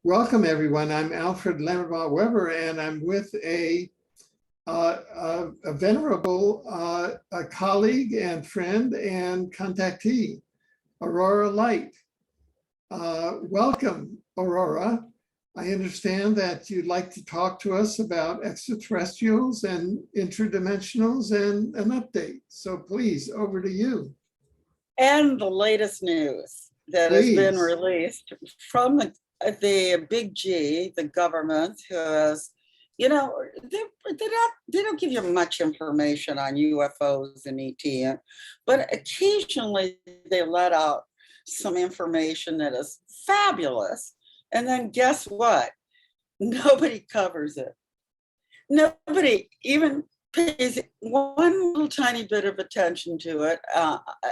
Welcome, everyone. I'm Alfred Lambremont Weber, and I'm with a venerable a colleague and friend and contactee, Aurora Light. Welcome, Aurora. I understand that you'd like to talk to us about extraterrestrials and interdimensionals and an update. So please, over to you. And the latest news that has been released from the big G, the government, who has, they don't give you much information on UFOs and ET, but occasionally they let out some information that is fabulous. And then guess what? Nobody covers it. Nobody even pays one little tiny bit of attention to it.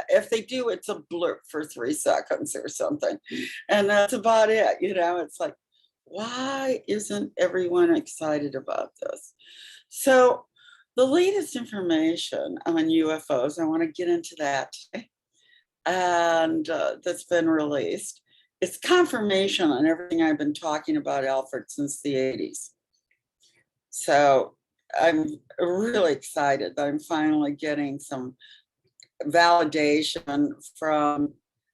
If they do, it's a blurb for 3 seconds or something. And that's about it. It's like, why isn't everyone excited about this? So the latest information on UFOs, I want to get into that today. And that's been released. It's confirmation on everything I've been talking about, Alfred, since the 80s. So I'm really excited that I'm finally getting some validation from,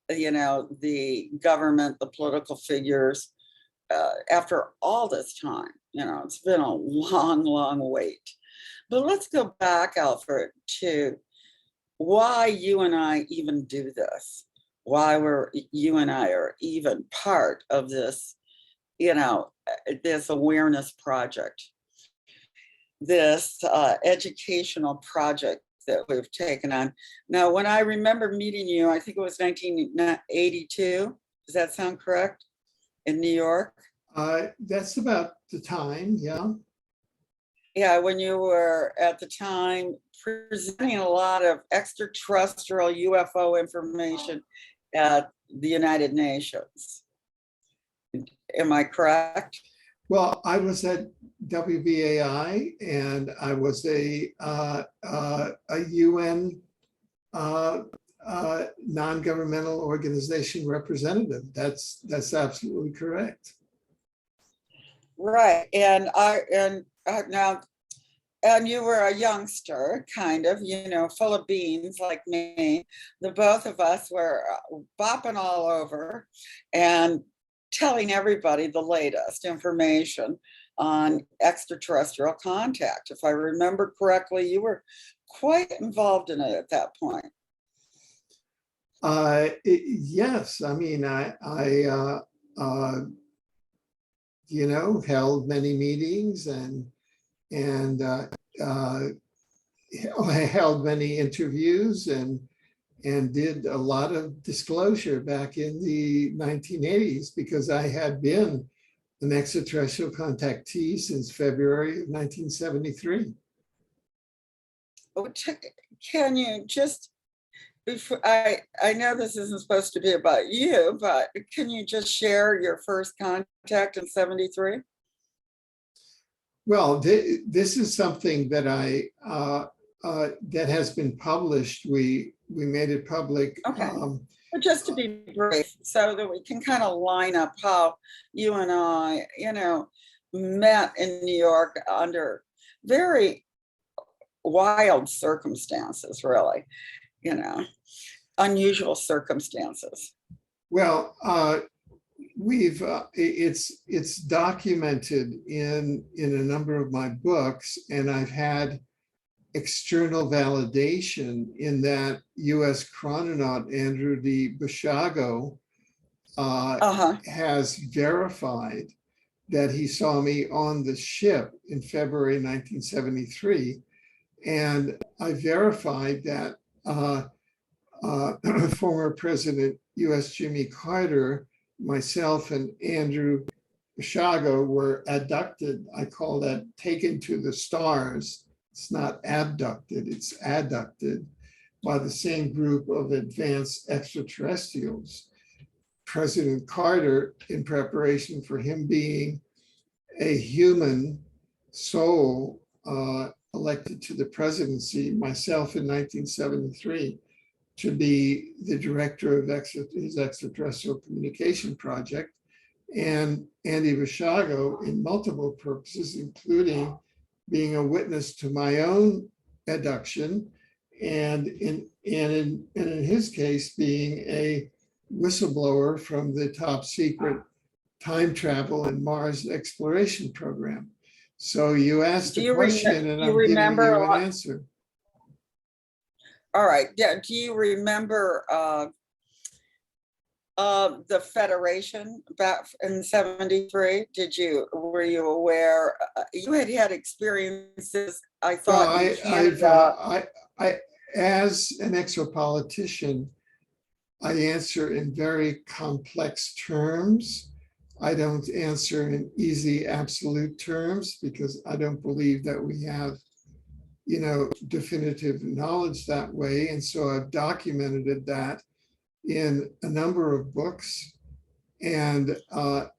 the government, the political figures, after all this time. It's been a long, long wait. But let's go back, Alfred, to why you and I even do this, why you and I are even part of this, this awareness project, this educational project that we've taken on. Now, when I remember meeting you, I think it was 1982. Does that sound correct? In New York? That's about the time, yeah. Yeah, when you were at the time presenting a lot of extraterrestrial UFO information at the United Nations. Am I correct? Well, I was at WBAI, and I was a UN non-governmental organization representative. That's absolutely correct. Right, and you were a youngster, kind of, full of beans like me. The both of us were bopping all over and telling everybody the latest information on extraterrestrial contact. If I remember correctly, you were quite involved in it at that point. Yes, I mean, I held many meetings and I held many interviews and did a lot of disclosure back in the 1980s, because I had been an extraterrestrial contactee since February of 1973. Can you just, before I know this isn't supposed to be about you, but can you just share your first contact in 73? Well, this is something that that has been published. We made it public. Okay. But just to be brief, so that we can kind of line up how you and I, met in New York under very wild circumstances, really, unusual circumstances. Well, it's documented in a number of my books, and I've had external validation in that U.S. chrononaut Andrew D. Bashago has verified that he saw me on the ship in February 1973. And I verified that former President U.S. Jimmy Carter, myself, and Andrew Bashago were abducted. I call that taken to the stars. It's not abducted, it's adducted by the same group of advanced extraterrestrials. President Carter, in preparation for him being a human soul elected to the presidency, myself in 1973, to be the director of his extraterrestrial communication project, and Andy Vishago in multiple purposes, including being a witness to my own abduction, and in his case, being a whistleblower from the top secret time travel and Mars exploration program. So you asked Do a you question and I'm giving remember? you an answer. All right. Yeah. Do you remember the Federation back in '73? Were you aware? You had experiences, I Well, thought, in Canada. as an exopolitician, I answer in very complex terms. I don't answer in easy absolute terms because I don't believe that we have, definitive knowledge that way. And so I've documented that in a number of books. And Andrew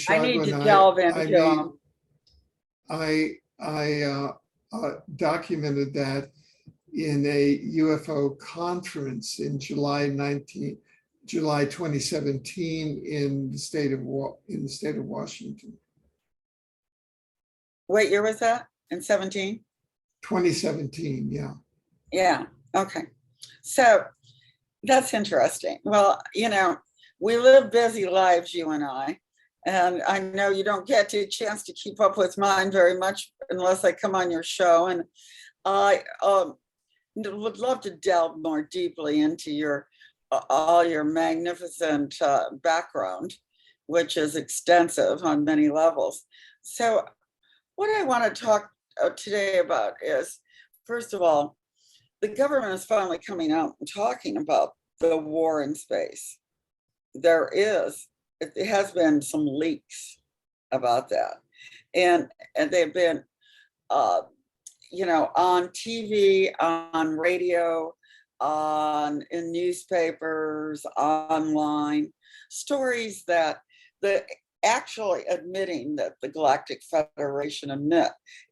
I need Bishago to and delve I into made, them. I documented that in a UFO conference in July 2017 in the state of Washington. What year was that? In 17? 2017, yeah. Yeah. Okay. So that's interesting. Well, we live busy lives, you and I. And I know you don't get a chance to keep up with mine very much unless I come on your show. And I would love to delve more deeply into all your magnificent background, which is extensive on many levels. So what I want to talk today about is, first of all, the government is finally coming out and talking about the war in space. It has been some leaks about that. And they've been, on TV, on radio, in newspapers, online, stories that actually admitting that the Galactic Federation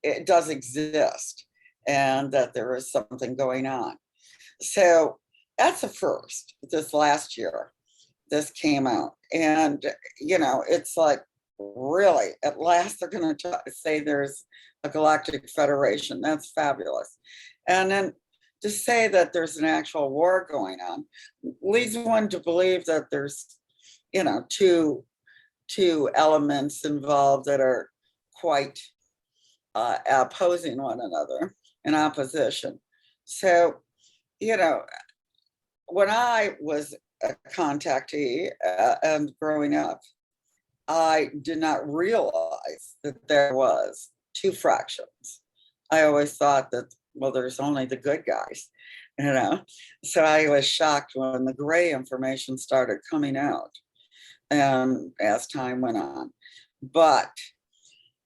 it does exist and that there is something going on. So that's a first. This last year, this came out. And, it's like, really, at last they're going to say there's a Galactic Federation. That's fabulous. And then to say that there's an actual war going on leads one to believe that there's, two elements involved that are quite opposing one another, in opposition. So, when I was a contactee and growing up, I did not realize that there was two fractions. I always thought that, well, there's only the good guys, So I was shocked when the gray information started coming out as time went on. But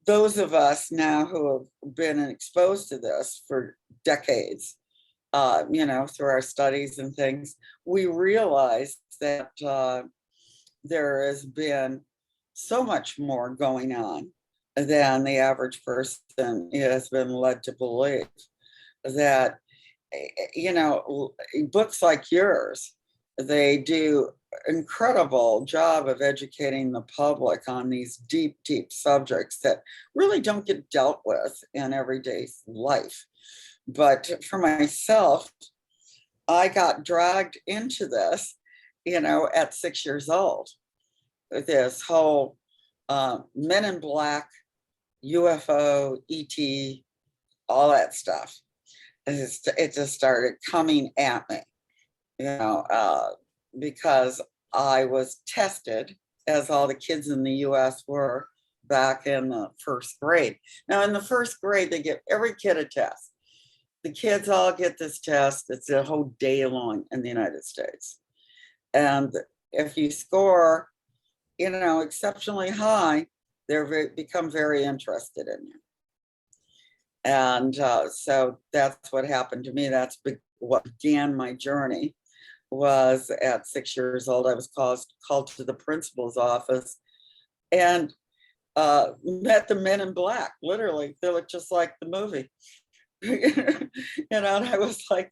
those of us now who have been exposed to this for decades, through our studies and things, we realize that there has been so much more going on than the average person has been led to believe. That, books like yours, they do incredible job of educating the public on these deep, deep subjects that really don't get dealt with in everyday life. But for myself, I got dragged into this, at 6 years old. This whole Men in Black, UFO, ET, all that stuff. It just started coming at me, because I was tested, as all the kids in the US were back in the first grade. Now, in the first grade, they give every kid a test. The kids all get this test. It's a whole day long in the United States. And if you score, exceptionally high, they become very interested in you. And so that's what happened to me. That's what began my journey. Was at 6 years old, I was called to the principal's office and met the Men in Black. Literally, they looked just like the movie. And I was like,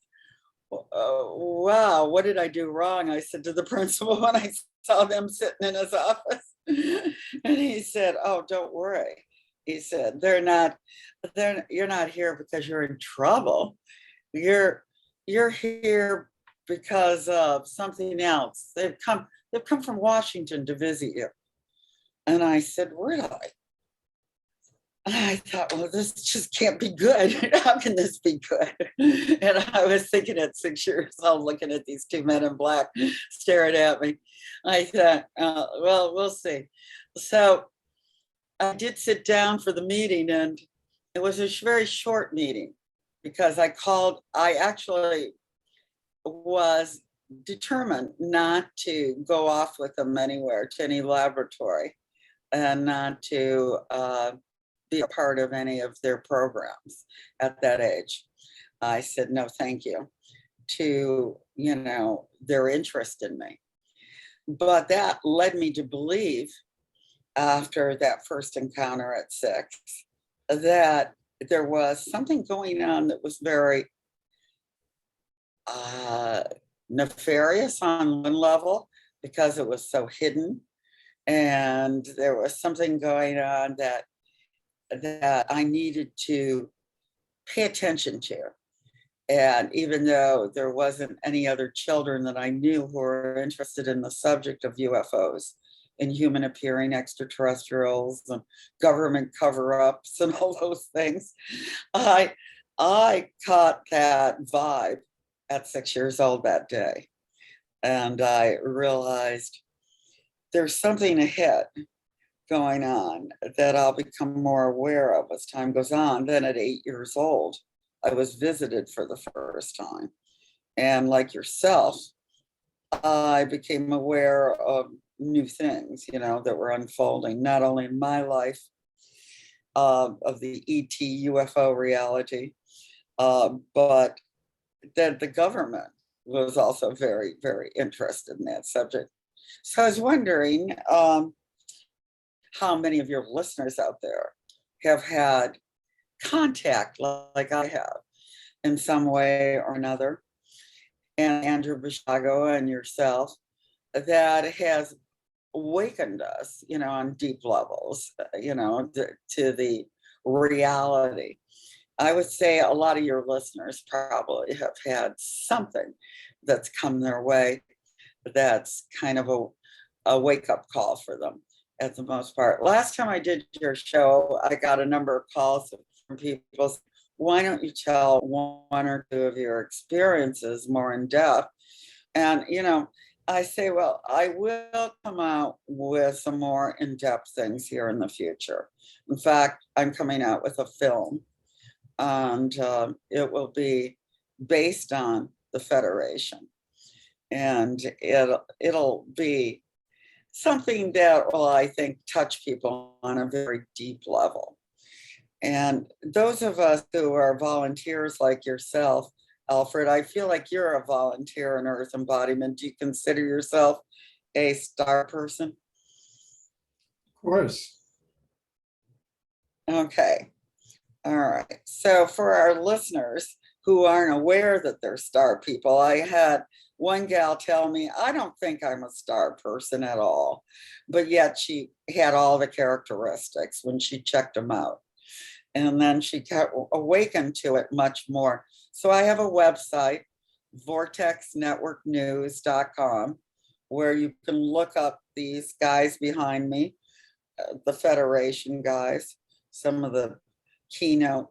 wow, what did I do wrong? I said to the principal when I saw them sitting in his office. And he said, oh, don't worry. He said, you're not here because you're in trouble. You're here because of something else. They've come from Washington to visit you. And I said, really? I thought, well, this just can't be good. How can this be good? And I was thinking at 6 years old, looking at these two men in black staring at me. I thought, well, we'll see. So I did sit down for the meeting, and it was a very short meeting because I actually was determined not to go off with them anywhere to any laboratory and not to be a part of any of their programs at that age. I said, no, thank you to, their interest in me. But that led me to believe after that first encounter at 6, that there was something going on that was very nefarious on one level because it was so hidden. And there was something going on that I needed to pay attention to. And even though there wasn't any other children that I knew who were interested in the subject of UFOs and human appearing extraterrestrials and government cover-ups and all those things, I caught that vibe at 6 years old that day. And I realized there's something ahead going on that I'll become more aware of as time goes on. Then at 8 years old, I was visited for the first time. And like yourself, I became aware of new things, that were unfolding, not only in my life of the ET UFO reality, but that the government was also very, very interested in that subject. So I was wondering how many of your listeners out there have had contact like I have in some way or another, and Andrew Bishago and yourself, that has awakened us, on deep levels, to the reality. I would say a lot of your listeners probably have had something that's come their way that's kind of a wake-up call for them at the most part. Last time I did your show, I got a number of calls from people. Why don't you tell one or two of your experiences more in depth? And, I say, well, I will come out with some more in-depth things here in the future. In fact, I'm coming out with a film, and it will be based on the Federation. And it'll be something that will, I think, touch people on a very deep level. And those of us who are volunteers like yourself, Alfred, I feel like you're a volunteer in Earth Embodiment. Do you consider yourself a star person? Of course. Okay. All right. So for our listeners who aren't aware that they're star people, I had one gal tell me, I don't think I'm a star person at all, but yet she had all the characteristics when she checked them out. And then she got awakened to it much more. So I have a website, vortexnetworknews.com, where you can look up these guys behind me, the Federation guys, some of the keynote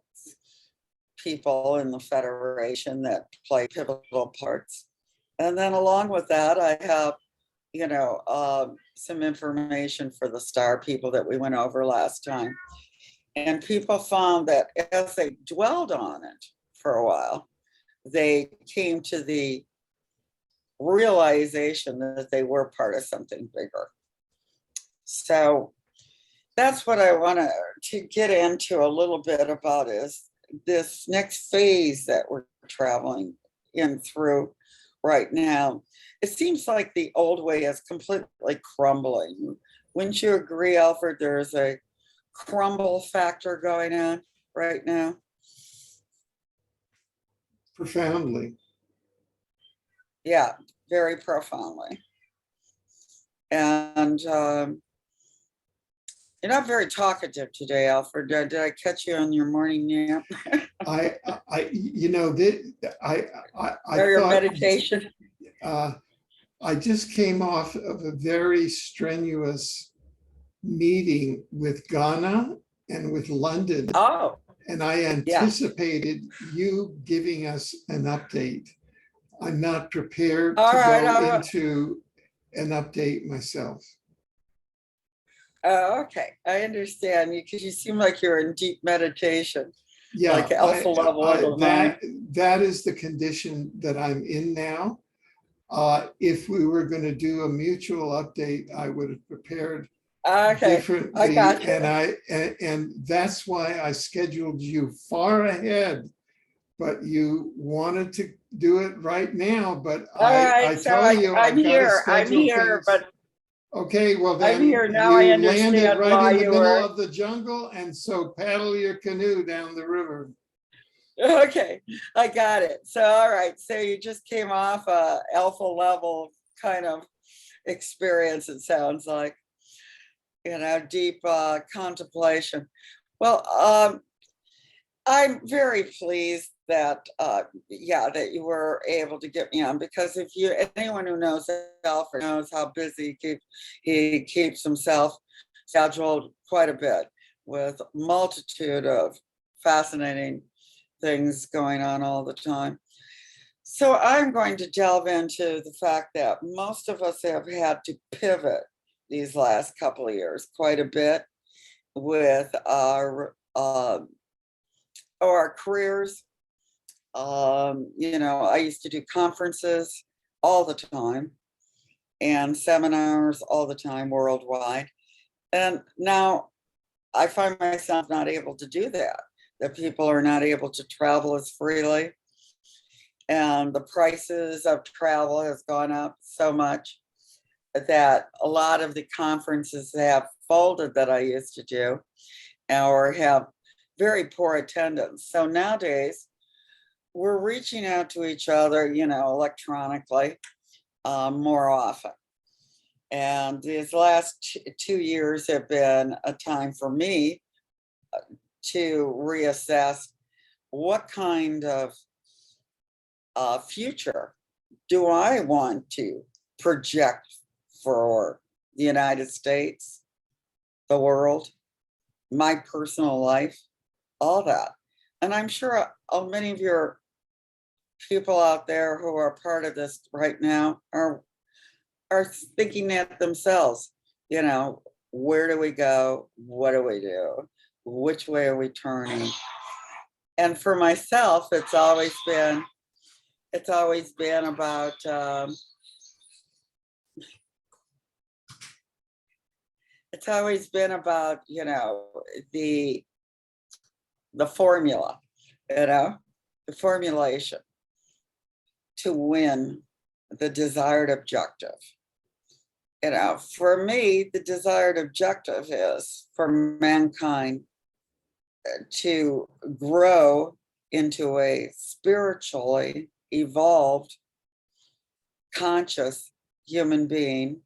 people in the Federation that play pivotal parts. And then along with that, I have, some information for the star people that we went over last time. And people found that as they dwelled on it for a while, they came to the realization that they were part of something bigger. So that's what I want to get into a little bit about, is this next phase that we're traveling in through right now. It seems like the old way is completely crumbling. Wouldn't you agree, Alfred? There's a crumble factor going on right now? Profoundly. Yeah, very profoundly. And you're not very talkative today, Alfred. Did I catch you on your morning nap you know, that I or your thought, meditation? I just came off of a very strenuous meeting with Ghana and with London, Oh, and I yeah. anticipated you giving us an update. I'm not prepared All to right. go All right. into an update myself. Okay, I understand you because you seem like you're in deep meditation, Yeah, like alpha level of the mind. that is the condition that I'm in now. If we were going to do a mutual update, I would have prepared Okay, I differently, got you. and that's why I scheduled you far ahead. But you wanted to do it right now. But All I right, so tell you, I'm I've got to here. I'm schedule here, things. but Okay, well I'm then here now. I you landed understand right why in the you middle were. of the jungle, and so paddle your canoe down the river. Okay, I got it. So, all right. So you just came off a alpha level kind of experience, it sounds like, deep contemplation. Well, I'm very pleased that, yeah, that you were able to get me on, because if you, anyone who knows Alfred knows how busy he keeps himself scheduled quite a bit with multitude of fascinating things going on all the time. So I'm going to delve into the fact that most of us have had to pivot these last couple of years quite a bit with our careers. I used to do conferences all the time and seminars all the time worldwide. And now I find myself not able to do that people are not able to travel as freely. And the prices of travel has gone up so much that a lot of the conferences have folded that I used to do or have very poor attendance. So nowadays, we're reaching out to each other, electronically more often. And these last 2 years have been a time for me to reassess what kind of future do I want to project for the United States, the world, my personal life, all that. And I'm sure many of your people out there who are part of this right now are thinking that themselves, where do we go? What do we do? Which way are we turning? And for myself, it's always been about the formula, the formulation to win the desired objective. For me, the desired objective is for mankind to grow into a spiritually evolved, conscious human being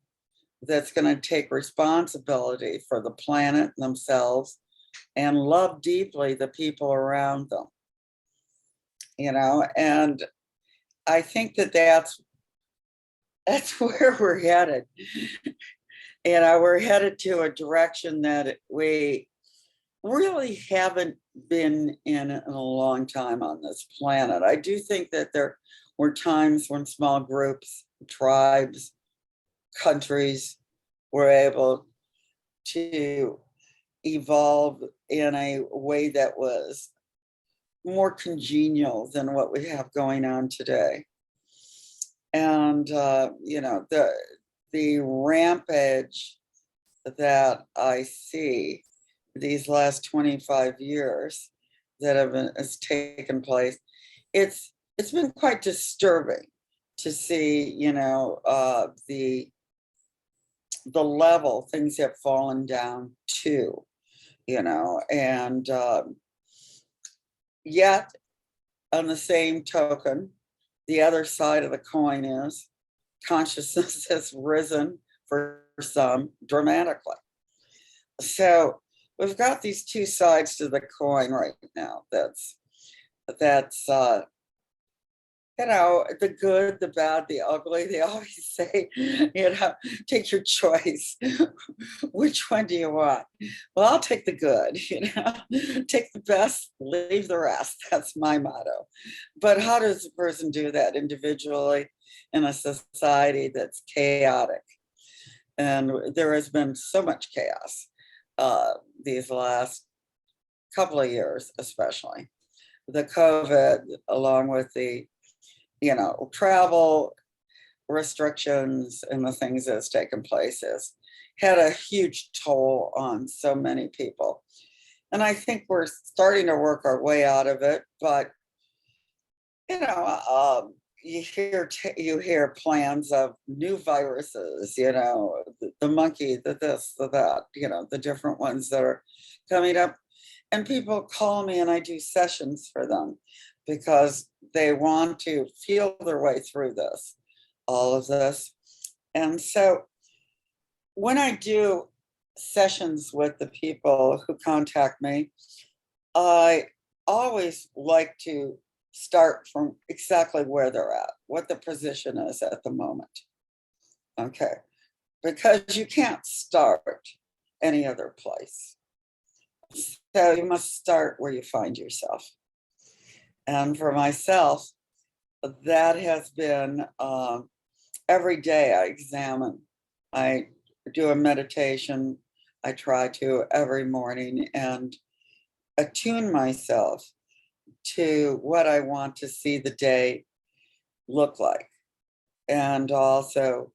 that's going to take responsibility for the planet, themselves, and love deeply the people around them. And I think that's where we're headed. We're headed to a direction that we really haven't been in a long time on this planet. I do think that there were times when small groups, tribes, countries were able to evolve in a way that was more congenial than what we have going on today. And the rampage that I see these last 25 years that has taken place, it's been quite disturbing to see, the level things have fallen down to, and yet on the same token, the other side of the coin is consciousness has risen for some dramatically. So we've got these two sides to the coin right now. That's the good, the bad, the ugly. They always say, take your choice. Which one do you want? Well, I'll take the good, take the best, leave the rest. That's my motto. But how does a person do that individually in a society that's chaotic? And there has been so much chaos these last couple of years, especially. The COVID, along with the travel restrictions and the things that's taken place has had a huge toll on so many people. And I think we're starting to work our way out of it, but you hear plans of new viruses, the monkey, the this, the that, the different ones that are coming up. And people call me and I do sessions for them because they want to feel their way through all of this. And so when I do sessions with the people who contact me, I always like to start from exactly where they're at, what the position is at the moment. Okay, because you can't start any other place. So you must start where you find yourself. And for myself, that has been every day I examine. I do a meditation. I try to every morning and attune myself to what I want to see the day look like, and also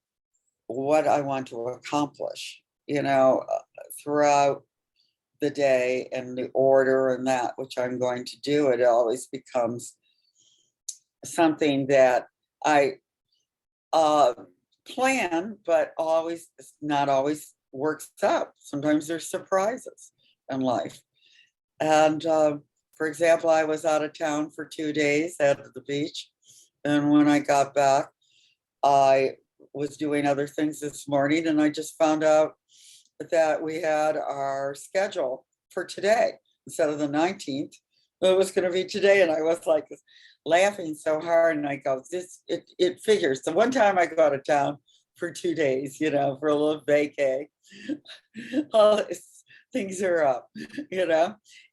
what I want to accomplish, throughout the day and the order and that which I'm going to do. It always becomes something that I plan, but not always works out. Sometimes there's surprises in life. And for example, I was out of town for 2 days at the beach. And when I got back, I was doing other things this morning and I just found out that we had our schedule for today instead of the 19th. It was going to be today. And I was like laughing so hard. And I go, it figures. The one time I go out of town for 2 days, for a little vacay, things are up,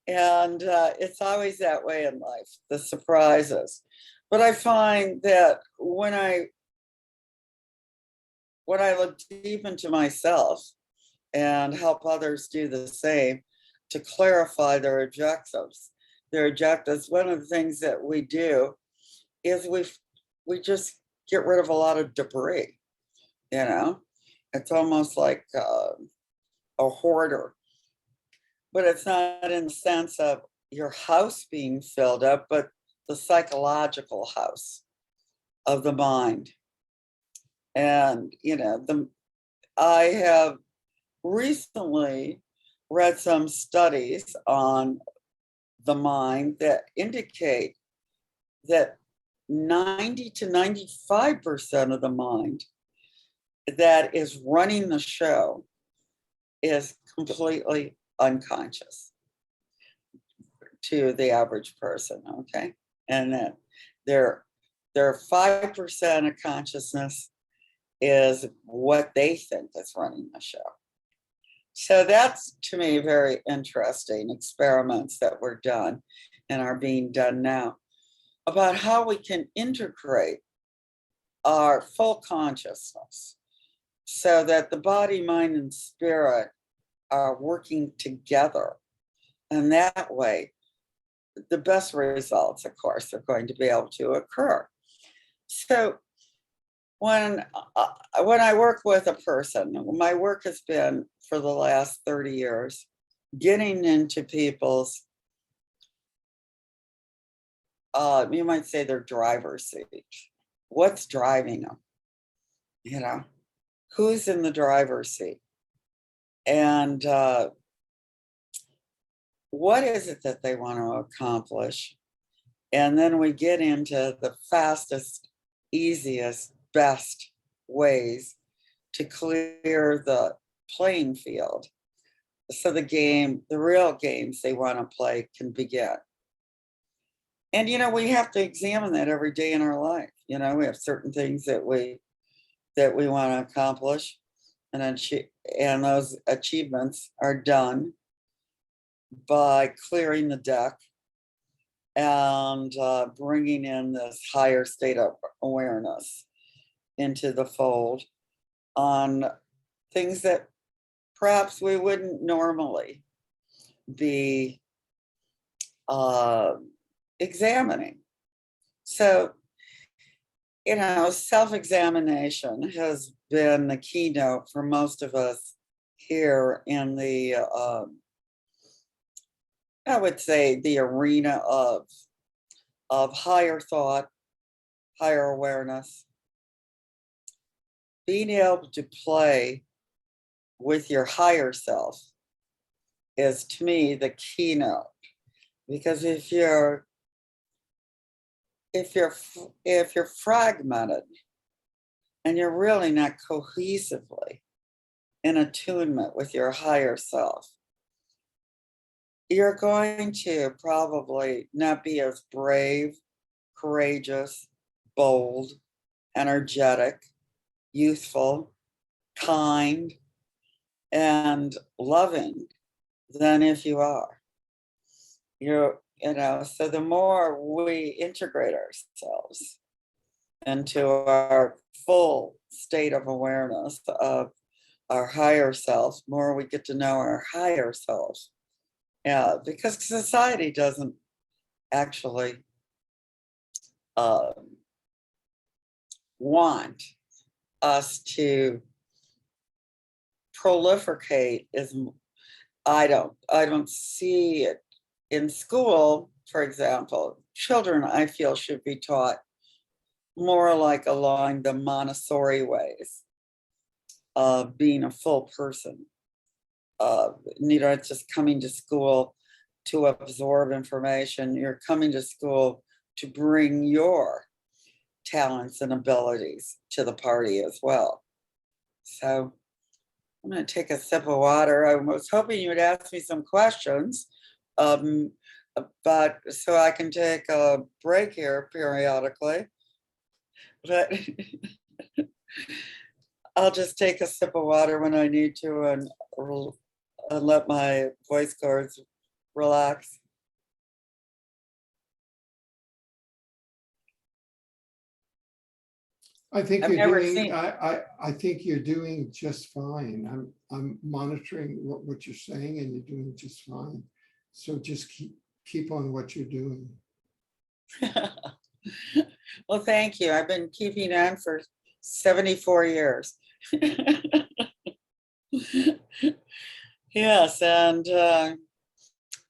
and it's always that way in life, the surprises. But I find that when I look deep into myself and help others do the same to clarify their objectives, one of the things that we do is we just get rid of a lot of debris. It's almost like a hoarder. But it's not in the sense of your house being filled up, but the psychological house of the mind. And, I have recently read some studies on the mind that indicate that 90 to 95% of the mind that is running the show is completely unconscious to the average person, okay? And that their 5% of consciousness is what they think is running the show. So that's, to me, very interesting experiments that were done and are being done now about how we can integrate our full consciousness so that the body, mind, and spirit are working together. And that way, the best results, of course, are going to be able to occur. So when I work with a person, my work has been for the last 30 years, getting into people's, you might say their driver's seat. What's driving them? Who's in the driver's seat? And what is it that they want to accomplish? And then we get into the fastest easiest, best ways to clear the playing field so the real games they want to play can begin. And, we have to examine that every day in our life. We have certain things that we want to accomplish, and those achievements are done by clearing the deck and bringing in this higher state of awareness into the fold on things that perhaps we wouldn't normally be examining. So, self-examination has been the keynote for most of us here in the, I would say, the arena of higher thought, higher awareness. Being able to play with your higher self is, to me, the keynote. Because if you're fragmented and you're really not cohesively in attunement with your higher self, you're going to probably not be as brave, courageous, bold, energetic, youthful, kind, and loving than if you are. So the more we integrate ourselves into our full state of awareness of our higher self, more we get to know our higher self. Yeah, because society doesn't actually want us to proliferate as I don't see it in school. For example, children, I feel, should be taught more like along the Montessori ways of being a full person. It's just coming to school to absorb information. You're coming to school to bring your talents and abilities to the party as well. So I'm going to take a sip of water. I was hoping you would ask me some questions, but so I can take a break here periodically. But I'll just take a sip of water when I need to and let my voice cords relax. I think I've you're never doing, seen- I think you're doing just fine. I'm monitoring what you're saying, and you're doing just fine. So just keep on what you're doing. Well, thank you. I've been keeping on for 74 years. Yes, and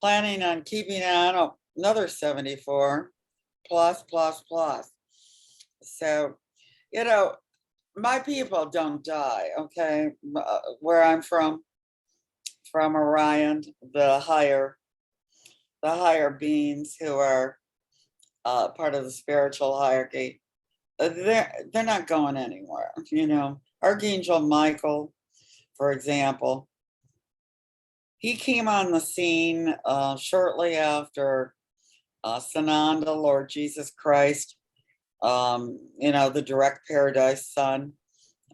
planning on keeping on another 74 plus. So, my people don't die, okay? Where I'm from Orion, the higher beings who are part of the spiritual hierarchy, they're not going anywhere. Archangel Michael, for example, he came on the scene shortly after Sananda, Lord Jesus Christ, the direct paradise son,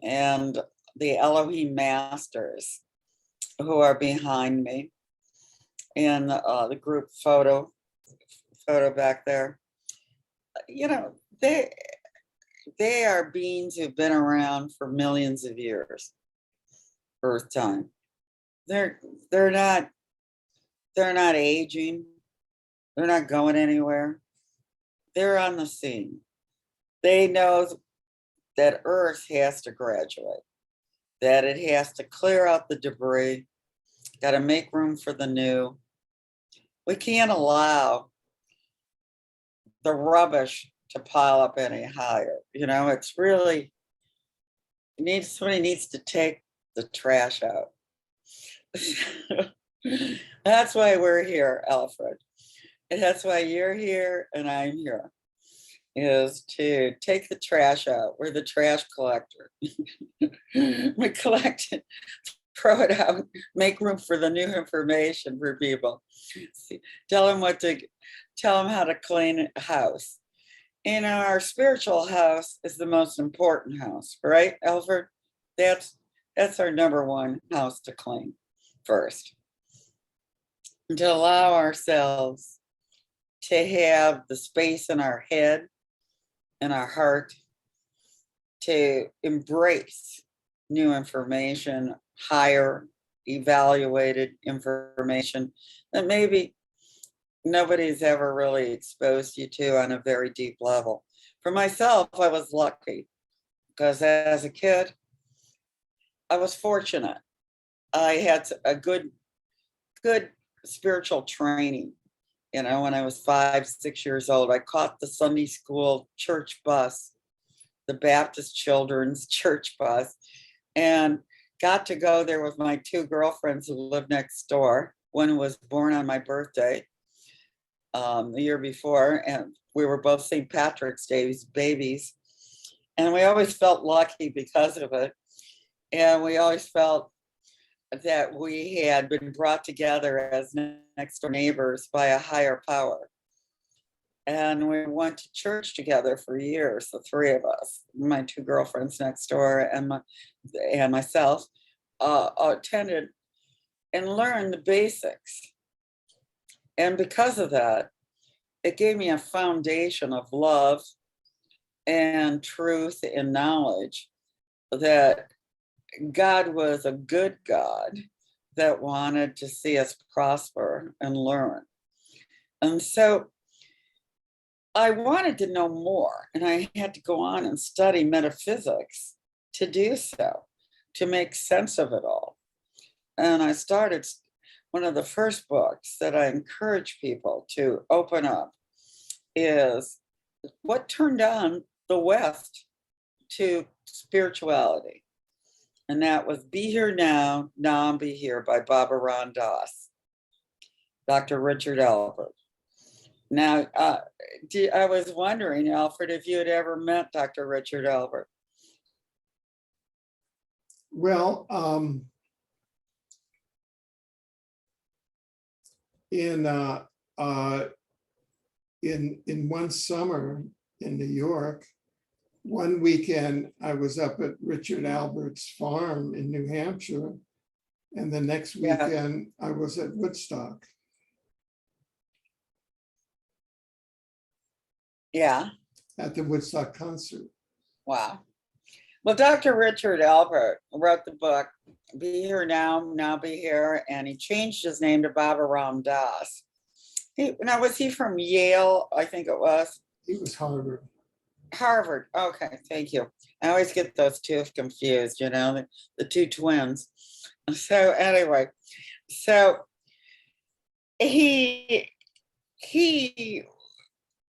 and the Elohim masters who are behind me in the group photo back there. They are beings who've been around for millions of years, Earth time. They're not aging. They're not going anywhere. They're on the scene. They know that Earth has to graduate, that it has to clear out the debris, got to make room for the new. We can't allow the rubbish to pile up any higher. It's really, somebody needs to take the trash out. That's why we're here, Alfred. And that's why you're here and I'm here. is to take the trash out. We're the trash collector. We collect it, throw it out, make room for the new information for people. Tell them how to clean a house. In our spiritual house is the most important house, right, Alfred? That's our number one house to clean first. And to allow ourselves to have the space in our head and our heart to embrace new information, higher evaluated information that maybe nobody's ever really exposed you to on a very deep level. For myself, I was lucky because as a kid, I was fortunate. I had a good spiritual training. You know, when I was 5, 6 years old, I caught the Sunday school church bus, the Baptist Children's Church bus, and got to go there with my 2 girlfriends who lived next door. One was born on my birthday the year before, and we were both St. Patrick's Day babies. And we always felt lucky because of it. And we always felt that we had been brought together as next door neighbors by a higher power. And we went to church together for years, the 3 of us, my 2 girlfriends next door and myself, attended and learned the basics. And because of that, it gave me a foundation of love and truth and knowledge that God was a good God that wanted to see us prosper and learn. And so I wanted to know more, and I had to go on and study metaphysics to do so, to make sense of it all. And I started, one of the first books that I encourage people to open up is What Turned On the West to Spirituality. And that was Be Here Now, Now and Be Here by Baba Ram Dass, Dr. Richard Alfred. Now, I was wondering, Alfred, if you had ever met Dr. Richard Alfred. Well, in one summer in New York, one weekend I was up at Richard Albert's farm in New Hampshire, and the next weekend I was at Woodstock. Yeah. At the Woodstock concert. Wow. Well, Dr. Richard Alpert wrote the book, Be Here Now, Now Be Here, and he changed his name to Baba Ram Dass. Now, was he from Yale? I think it was. He was Harvard. Harvard. Okay, thank you. I always get those 2 confused, you know, the 2 twins. So anyway, so he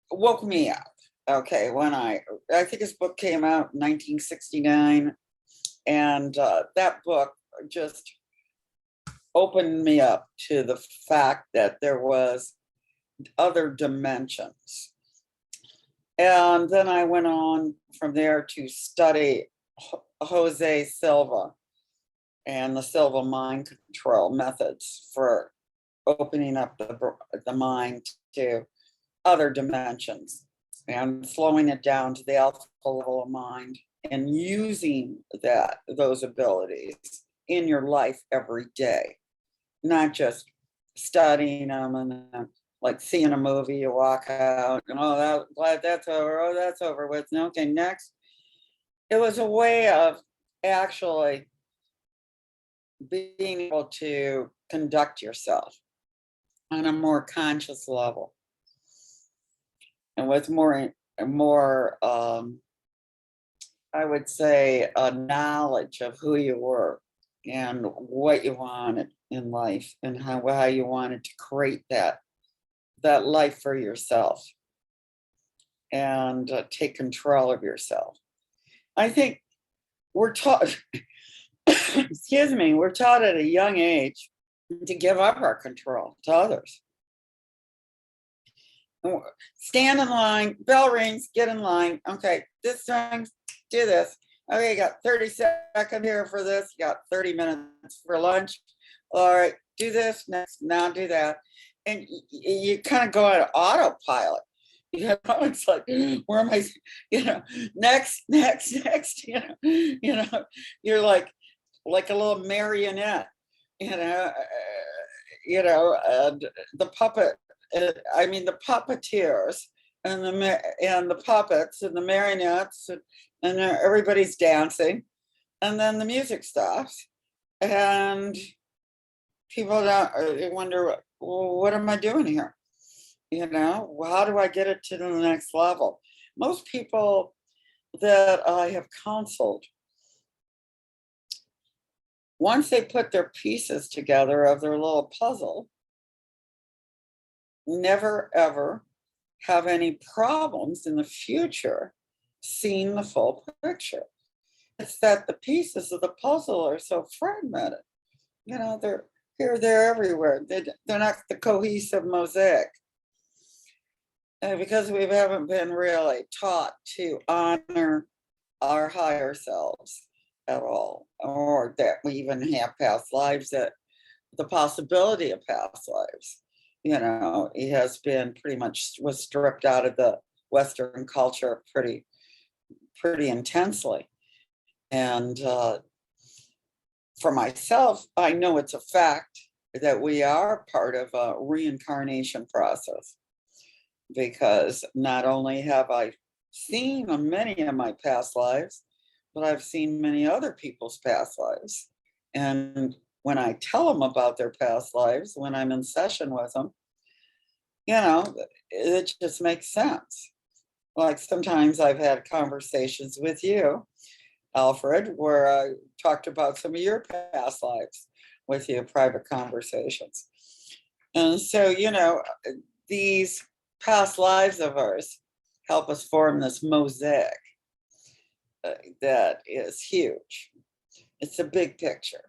woke me up. Okay, when I think his book came out in 1969, and that book just opened me up to the fact that there was other dimensions. And then I went on from there to study Jose Silva and the Silva mind control methods for opening up the mind to other dimensions and slowing it down to the alpha level of mind and using those abilities in your life every day, not just studying them and like seeing a movie, you walk out and glad that's over, that's over with. Okay, next. It was a way of actually being able to conduct yourself on a more conscious level and with more I would say a knowledge of who you were and what you wanted in life and how you wanted to create that life for yourself and take control of yourself. I think we're taught, excuse me, we're taught at a young age to give up our control to others. Stand in line, bell rings, get in line. Okay, this time, do this. Okay, you got 30 seconds here for this. You got 30 minutes for lunch. All right, do this next, now do that. And you kind of go on autopilot. You know, it's like, where am I? You know, next, you're like a little marionette, and the puppet, the puppeteers and the puppets and the marionettes and everybody's dancing, and then the music stops, and people don't wonder, well, what am I doing here? How do I get it to the next level? Most people that I have counseled, once they put their pieces together of their little puzzle, never ever have any problems in the future seeing the full picture. It's that the pieces of the puzzle are so fragmented. They're here, there, everywhere. They're not the cohesive mosaic. Because we haven't been really taught to honor our higher selves at all, or that we even have past lives, that the possibility of past lives, it has been was stripped out of the Western culture pretty intensely. And for myself, I know it's a fact that we are part of a reincarnation process, because not only have I seen many of my past lives, but I've seen many other people's past lives. And when I tell them about their past lives, when I'm in session with them, it just makes sense. Like sometimes I've had conversations with you, Alfred, where I talked about some of your past lives with you, private conversations. And so, these past lives of ours help us form this mosaic that is huge. It's a big picture,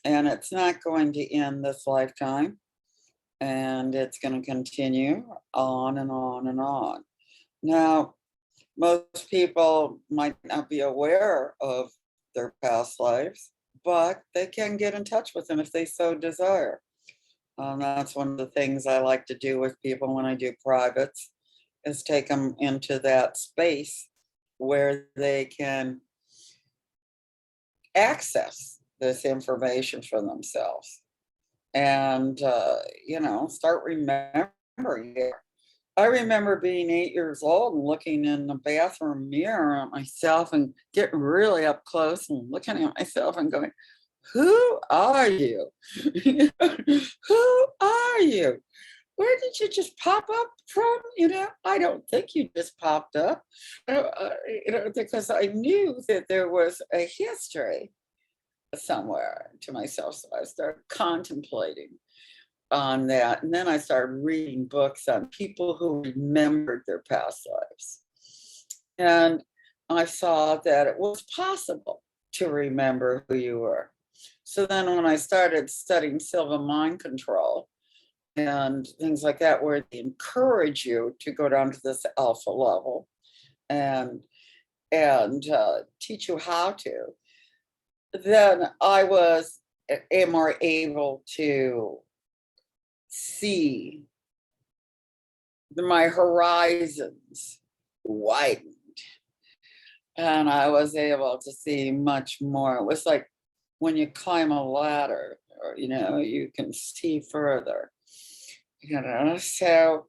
and it's not going to end this lifetime, and it's going to continue on and on and on. Now, most people might not be aware of their past lives, but they can get in touch with them if they so desire. That's one of the things I like to do with people when I do privates, is take them into that space where they can access this information for themselves and, start remembering it. I remember being 8 years old and looking in the bathroom mirror at myself and getting really up close and looking at myself and going, who are you? Who are you? Where did you just pop up from? I don't think you just popped up, because I knew that there was a history somewhere to myself. So I started contemplating on that. And then I started reading books on people who remembered their past lives. And I saw that it was possible to remember who you were. So then when I started studying Silva mind control and things like that, where they encourage you to go down to this alpha level and teach you how to, then I was more able to see my horizons widened, and I was able to see much more. It was like when you climb a ladder, or, you can see further, so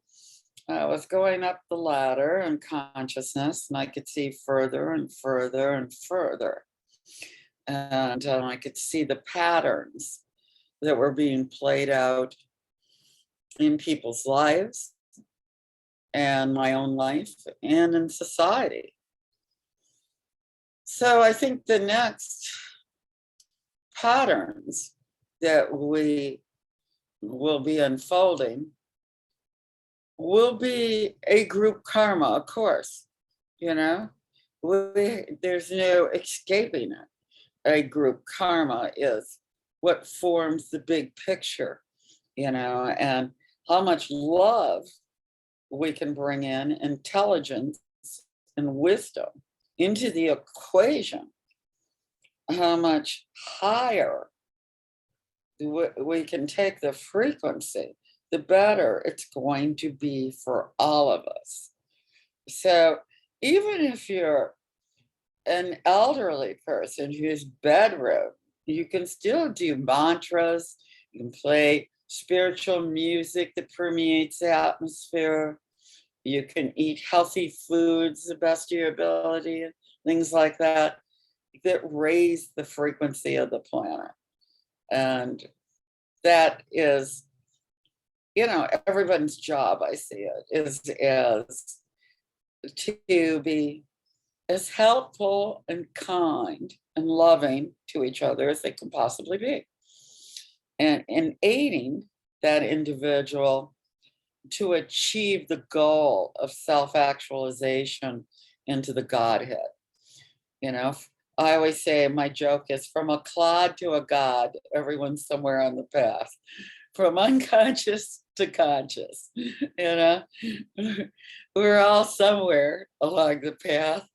I was going up the ladder in consciousness, and I could see further and further and further, and I could see the patterns that were being played out in people's lives and my own life and in society. So I think the next patterns that we will be unfolding will be a group karma, of course. There's no escaping it. A group karma is what forms the big picture, and how much love we can bring in intelligence and wisdom into the equation, how much higher we can take the frequency, the better it's going to be for all of us. So even if you're an elderly person who's bedridden, you can still do mantras, you can play spiritual music that permeates the atmosphere, you can eat healthy foods the best of your ability, things like that, that raise the frequency of the planet. And that is, everyone's job, I see it, is to be as helpful and kind and loving to each other as they can possibly be. And in aiding that individual to achieve the goal of self-actualization into the Godhead. I always say, my joke is, from a clod to a God, everyone's somewhere on the path. From unconscious to conscious, we're all somewhere along the path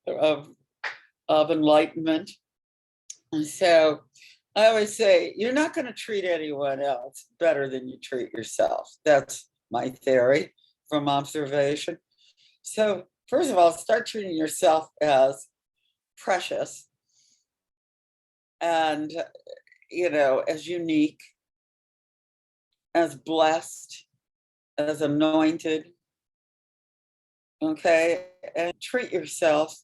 of enlightenment. And so I always say, you're not going to treat anyone else better than you treat yourself. That's my theory from observation. So first of all, start treating yourself as precious and, as unique, as blessed, as anointed. Okay, and treat yourself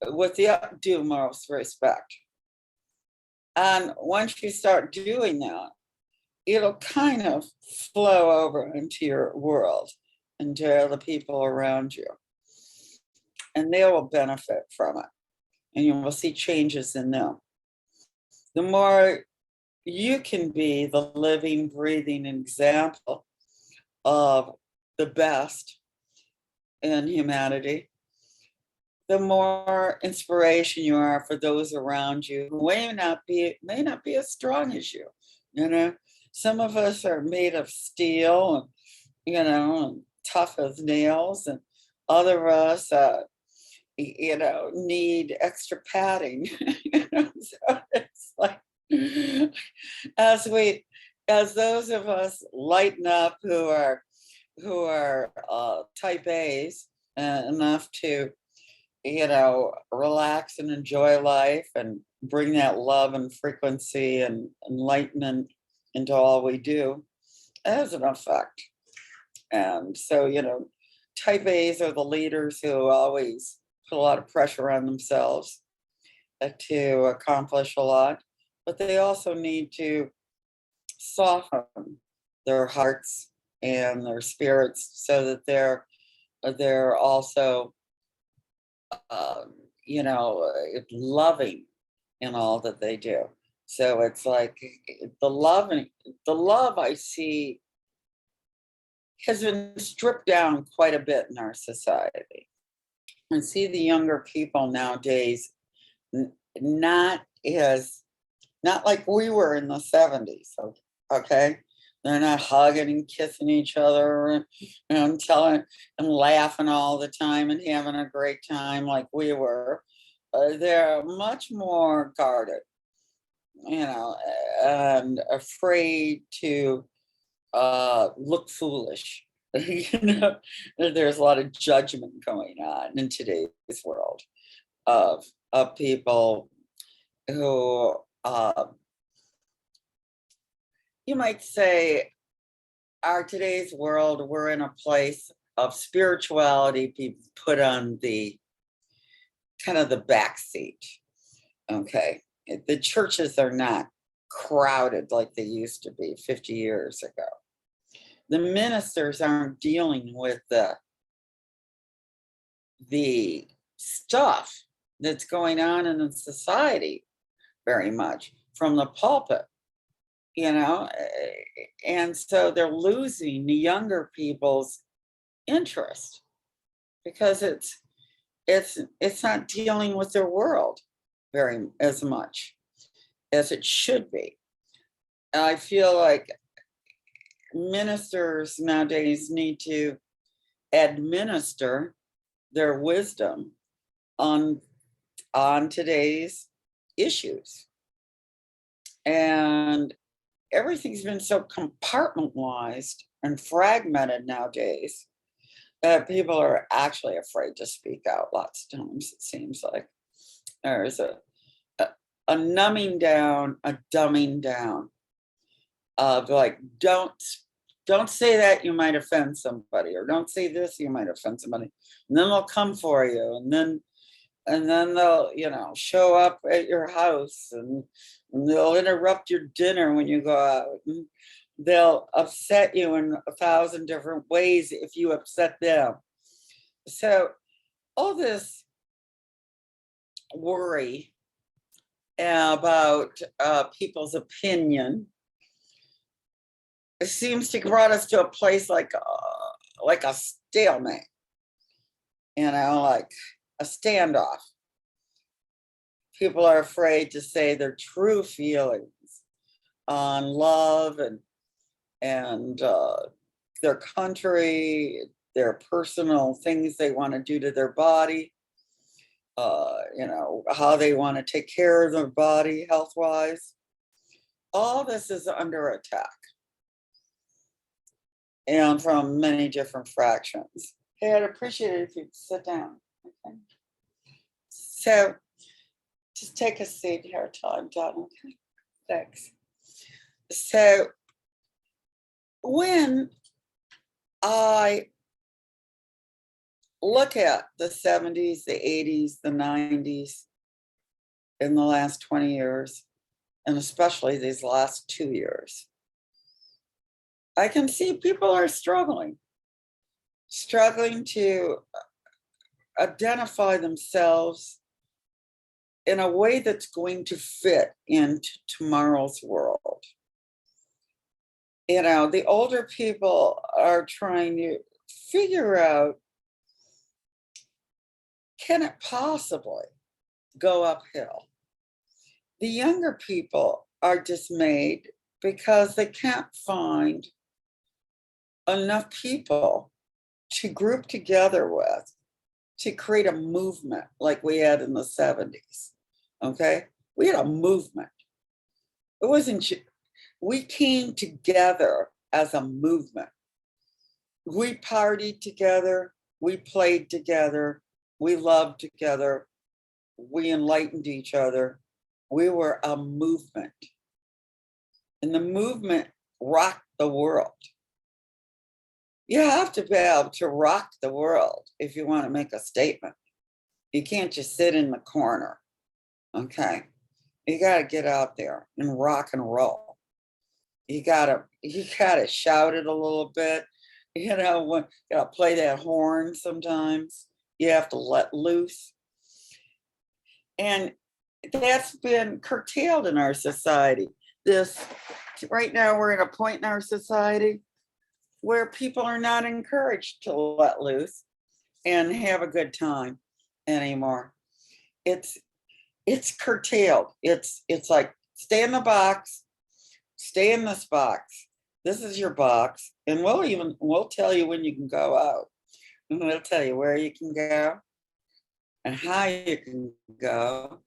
with the utmost respect. And once you start doing that, it'll kind of flow over into your world, into the people around you. And they will benefit from it. And you will see changes in them. The more you can be the living, breathing example of the best in humanity, the more inspiration you are for those around you who may not be as strong as you. Some of us are made of steel and, and tough as nails, and other of us, need extra padding. So it's like, as those of us lighten up who are type A's, enough to relax and enjoy life and bring that love and frequency and enlightenment into all we do, it has an effect. And so, type A's are the leaders who always put a lot of pressure on themselves to accomplish a lot, but they also need to soften their hearts and their spirits so that they're also loving in all that they do. So it's like the love I see has been stripped down quite a bit in our society. I see the younger people nowadays not like we were in the 70s. Okay. They're not hugging and kissing each other and telling and laughing all the time and having a great time like we were. They're much more guarded, and afraid to look foolish. There's a lot of judgment going on in today's world of people who you might say, our today's world, we're in a place of spirituality being put on the kind of the back seat. Okay. The churches are not crowded like they used to be 50 years ago. The ministers aren't dealing with the stuff that's going on in the society very much from the pulpit. And so they're losing the younger people's interest because it's not dealing with their world very as much as it should be. I feel like ministers nowadays need to administer their wisdom on today's issues. And everything's been so compartmentalized and fragmented nowadays that people are actually afraid to speak out lots of times. It seems like there's a numbing down, a dumbing down of like, don't say that, you might offend somebody, or don't say this, you might offend somebody. And then they'll come for you, and then they'll, show up at your house, and they'll interrupt your dinner when you go out. And they'll upset you in 1,000 different ways if you upset them. So all this worry about people's opinion, it seems to brought us to a place like a stalemate, like a standoff. People are afraid to say their true feelings on love and their country, their personal things they want to do to their body, how they want to take care of their body health-wise. All this is under attack, and from many different fractions. Hey, I'd appreciate it if you'd sit down. Okay. So just take a seat here till I'm done. Okay. Thanks. So when I look at the 70s, the 80s, the 90s, in the last 20 years, and especially these last 2 years, I can see people are struggling to identify themselves in a way that's going to fit into tomorrow's world. The older people are trying to figure out, can it possibly go uphill? The younger people are dismayed because they can't find enough people to group together with to create a movement like we had in the 70s. Okay? We had a movement. It wasn't, we came together as a movement. We partied together, we played together, we loved together, we enlightened each other. We were a movement. And the movement rocked the world. You have to be able to rock the world if you want to make a statement. You can't just sit in the corner. Okay? You got to get out there and rock and roll. You gotta shout it a little bit. You gotta play that horn sometimes. You have to let loose. And that's been curtailed in our society. Right now we're at a point in our society where people are not encouraged to let loose and have a good time anymore. It's curtailed. It's like, stay in the box, stay in this box. This is your box. And we'll tell you when you can go out. And we'll tell you where you can go and how you can go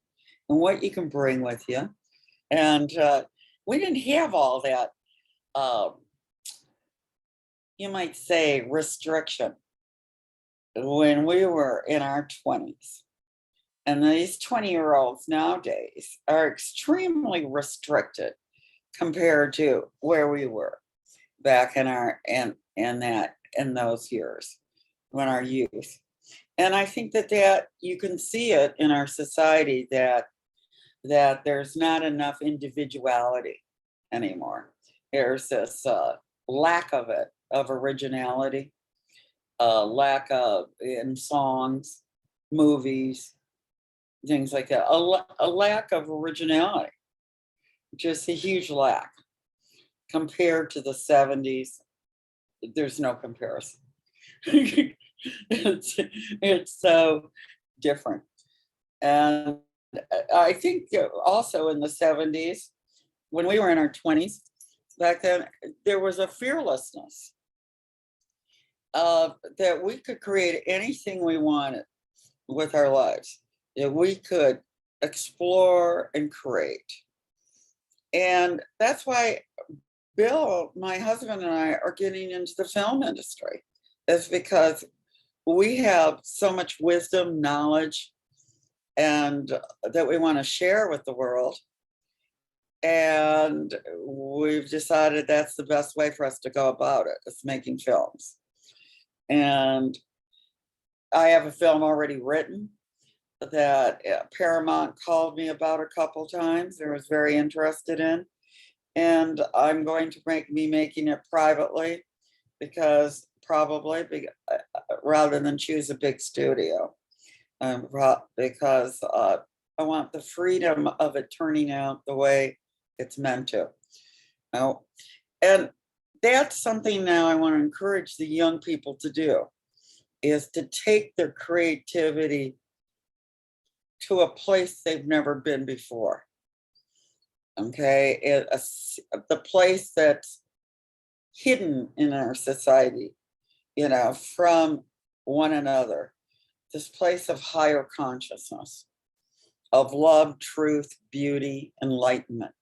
and what you can bring with you. And we didn't have all that, you might say, restriction when we were in our 20s. And these 20-year-olds nowadays are extremely restricted compared to where we were back in those years, when our youth. And I think that you can see it in our society that there's not enough individuality anymore. There's this lack of it, of originality, lack of in songs, movies, things like that, a lack of originality, just a huge lack compared to the 70s. There's no comparison. It's so different. And I think also in the 70s, when we were in our 20s, back then, there was a fearlessness. that we could create anything we wanted with our lives, that we could explore and create. And that's why Bill, my husband, and I are getting into the film industry. Is because we have so much wisdom, knowledge, and that we want to share with the world. And we've decided that's the best way for us to go about it, is making films. And I have a film already written that Paramount called me about a couple times and was very interested in. And I'm going to be making it privately, because rather than choose a big studio, because I want the freedom of it turning out the way it's meant to. Now, and that's something now I want to encourage the young people to do, is to take their creativity to a place they've never been before. Okay, the place that's hidden in our society, from one another. This place of higher consciousness, of love, truth, beauty, enlightenment,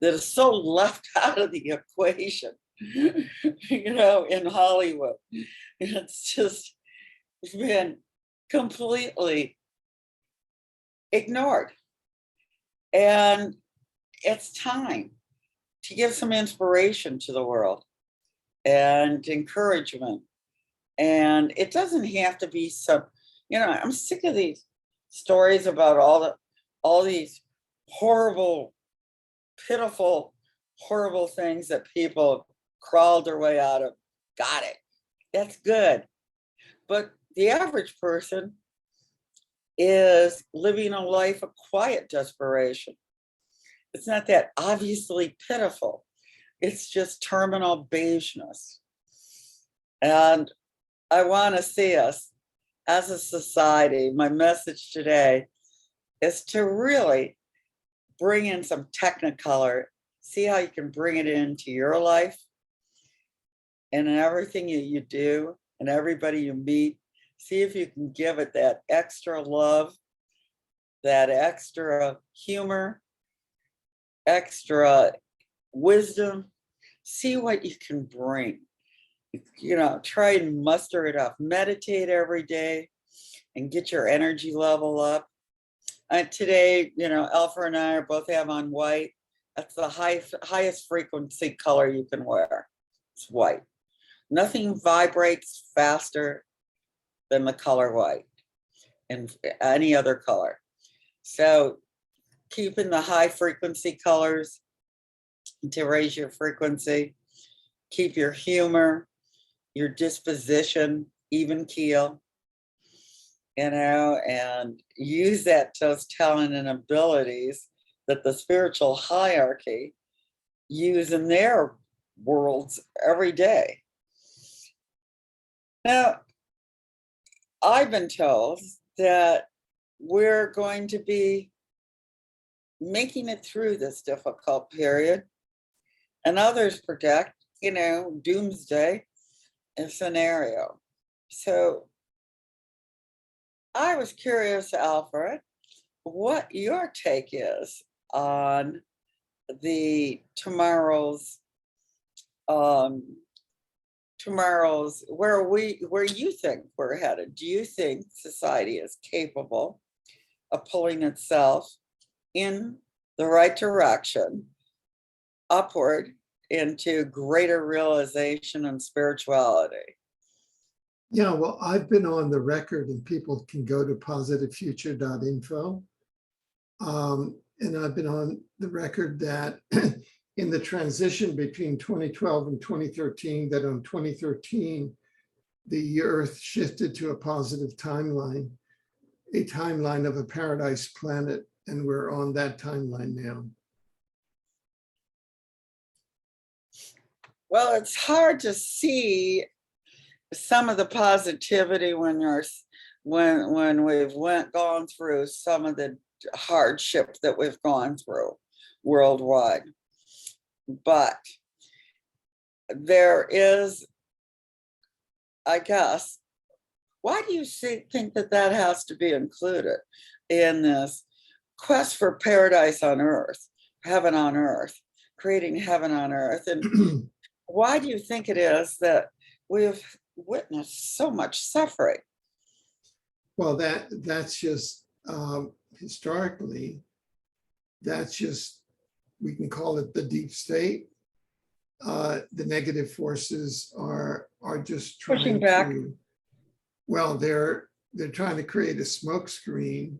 that is so left out of the equation, in Hollywood. It's been completely ignored. And it's time to give some inspiration to the world and encouragement. And it doesn't have to be some, I'm sick of these stories about all these horrible, pitiful, horrible things that people crawled their way out of. Got it. That's good. But the average person is living a life of quiet desperation. It's not that obviously pitiful. It's just terminal beigeness. And I want to see us as a society. My message today is to really bring in some technicolor, see how you can bring it into your life and in everything you do and everybody you meet. See if you can give it that extra love, that extra humor, extra wisdom. See what you can bring. Try and muster it up. Meditate every day and get your energy level up. Today, Alfred and I both have on white. That's the highest frequency color you can wear. It's white. Nothing vibrates faster than the color white and any other color. So keeping the high frequency colors to raise your frequency, keep your humor, your disposition even keel, and use those talent and abilities that the spiritual hierarchy use in their worlds every day. Now, I've been told that we're going to be making it through this difficult period, and others predict, doomsday scenario. So I was curious, Alfred, what your take is on tomorrow's where you think we're headed. Do you think society is capable of pulling itself in the right direction, upward into greater realization and spirituality? Yeah, well, I've been on the record, and people can go to positivefuture.info. And I've been on the record that in the transition between 2012 and 2013, that on 2013, the Earth shifted to a positive timeline, a timeline of a paradise planet, and we're on that timeline now. Well, it's hard to see some of the positivity when we've gone through some of the hardship that we've gone through worldwide. But there is I guess, why do you think that that has to be included in this quest for paradise on earth, heaven on earth, creating heaven on earth? And why do you think it is that we've witnessed so much suffering? Well, that's just historically, that's just, we can call it the deep state. The negative forces are just Pushing trying back. to, well, they're trying to create a smoke screen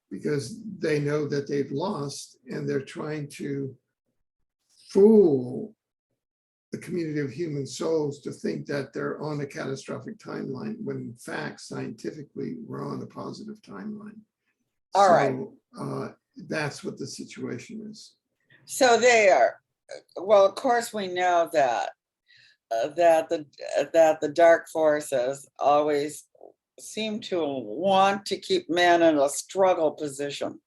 because they know that they've lost, and they're trying to fool the community of human souls to think that they're on a catastrophic timeline, when in fact, scientifically, we're on a positive timeline. All right. That's what the situation is. So there, well, of course, we know that that the dark forces always seem to want to keep men in a struggle position.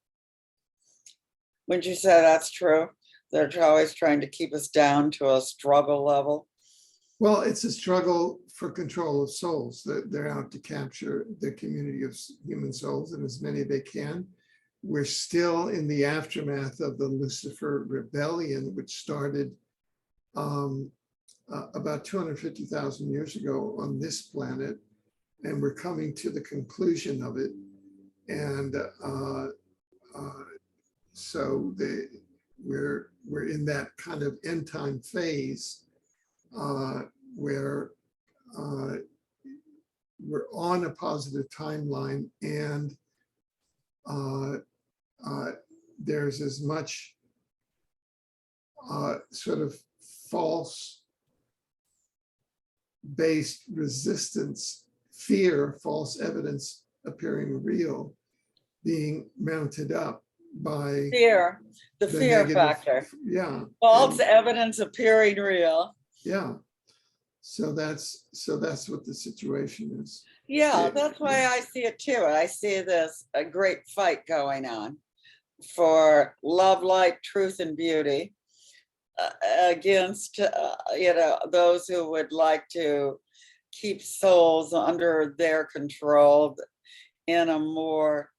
Wouldn't you say that's true? They're always trying to keep us down to a struggle level. Well, it's a struggle for control of souls. They're out to capture the community of human souls, and as many they can. We're still in the aftermath of the Lucifer rebellion, which started about 250,000 years ago on this planet, and we're coming to the conclusion of it. And so we're in that kind of end time phase where we're on a positive timeline, and there's as much sort of false based resistance, fear, false evidence appearing real, being mounted up by fear, the fear negative factor. Yeah. False evidence appearing real. Yeah. So that's what the situation is. Yeah, that's why I see it too. I see this a great fight going on for love, light, truth, and beauty against those who would like to keep souls under their control in a more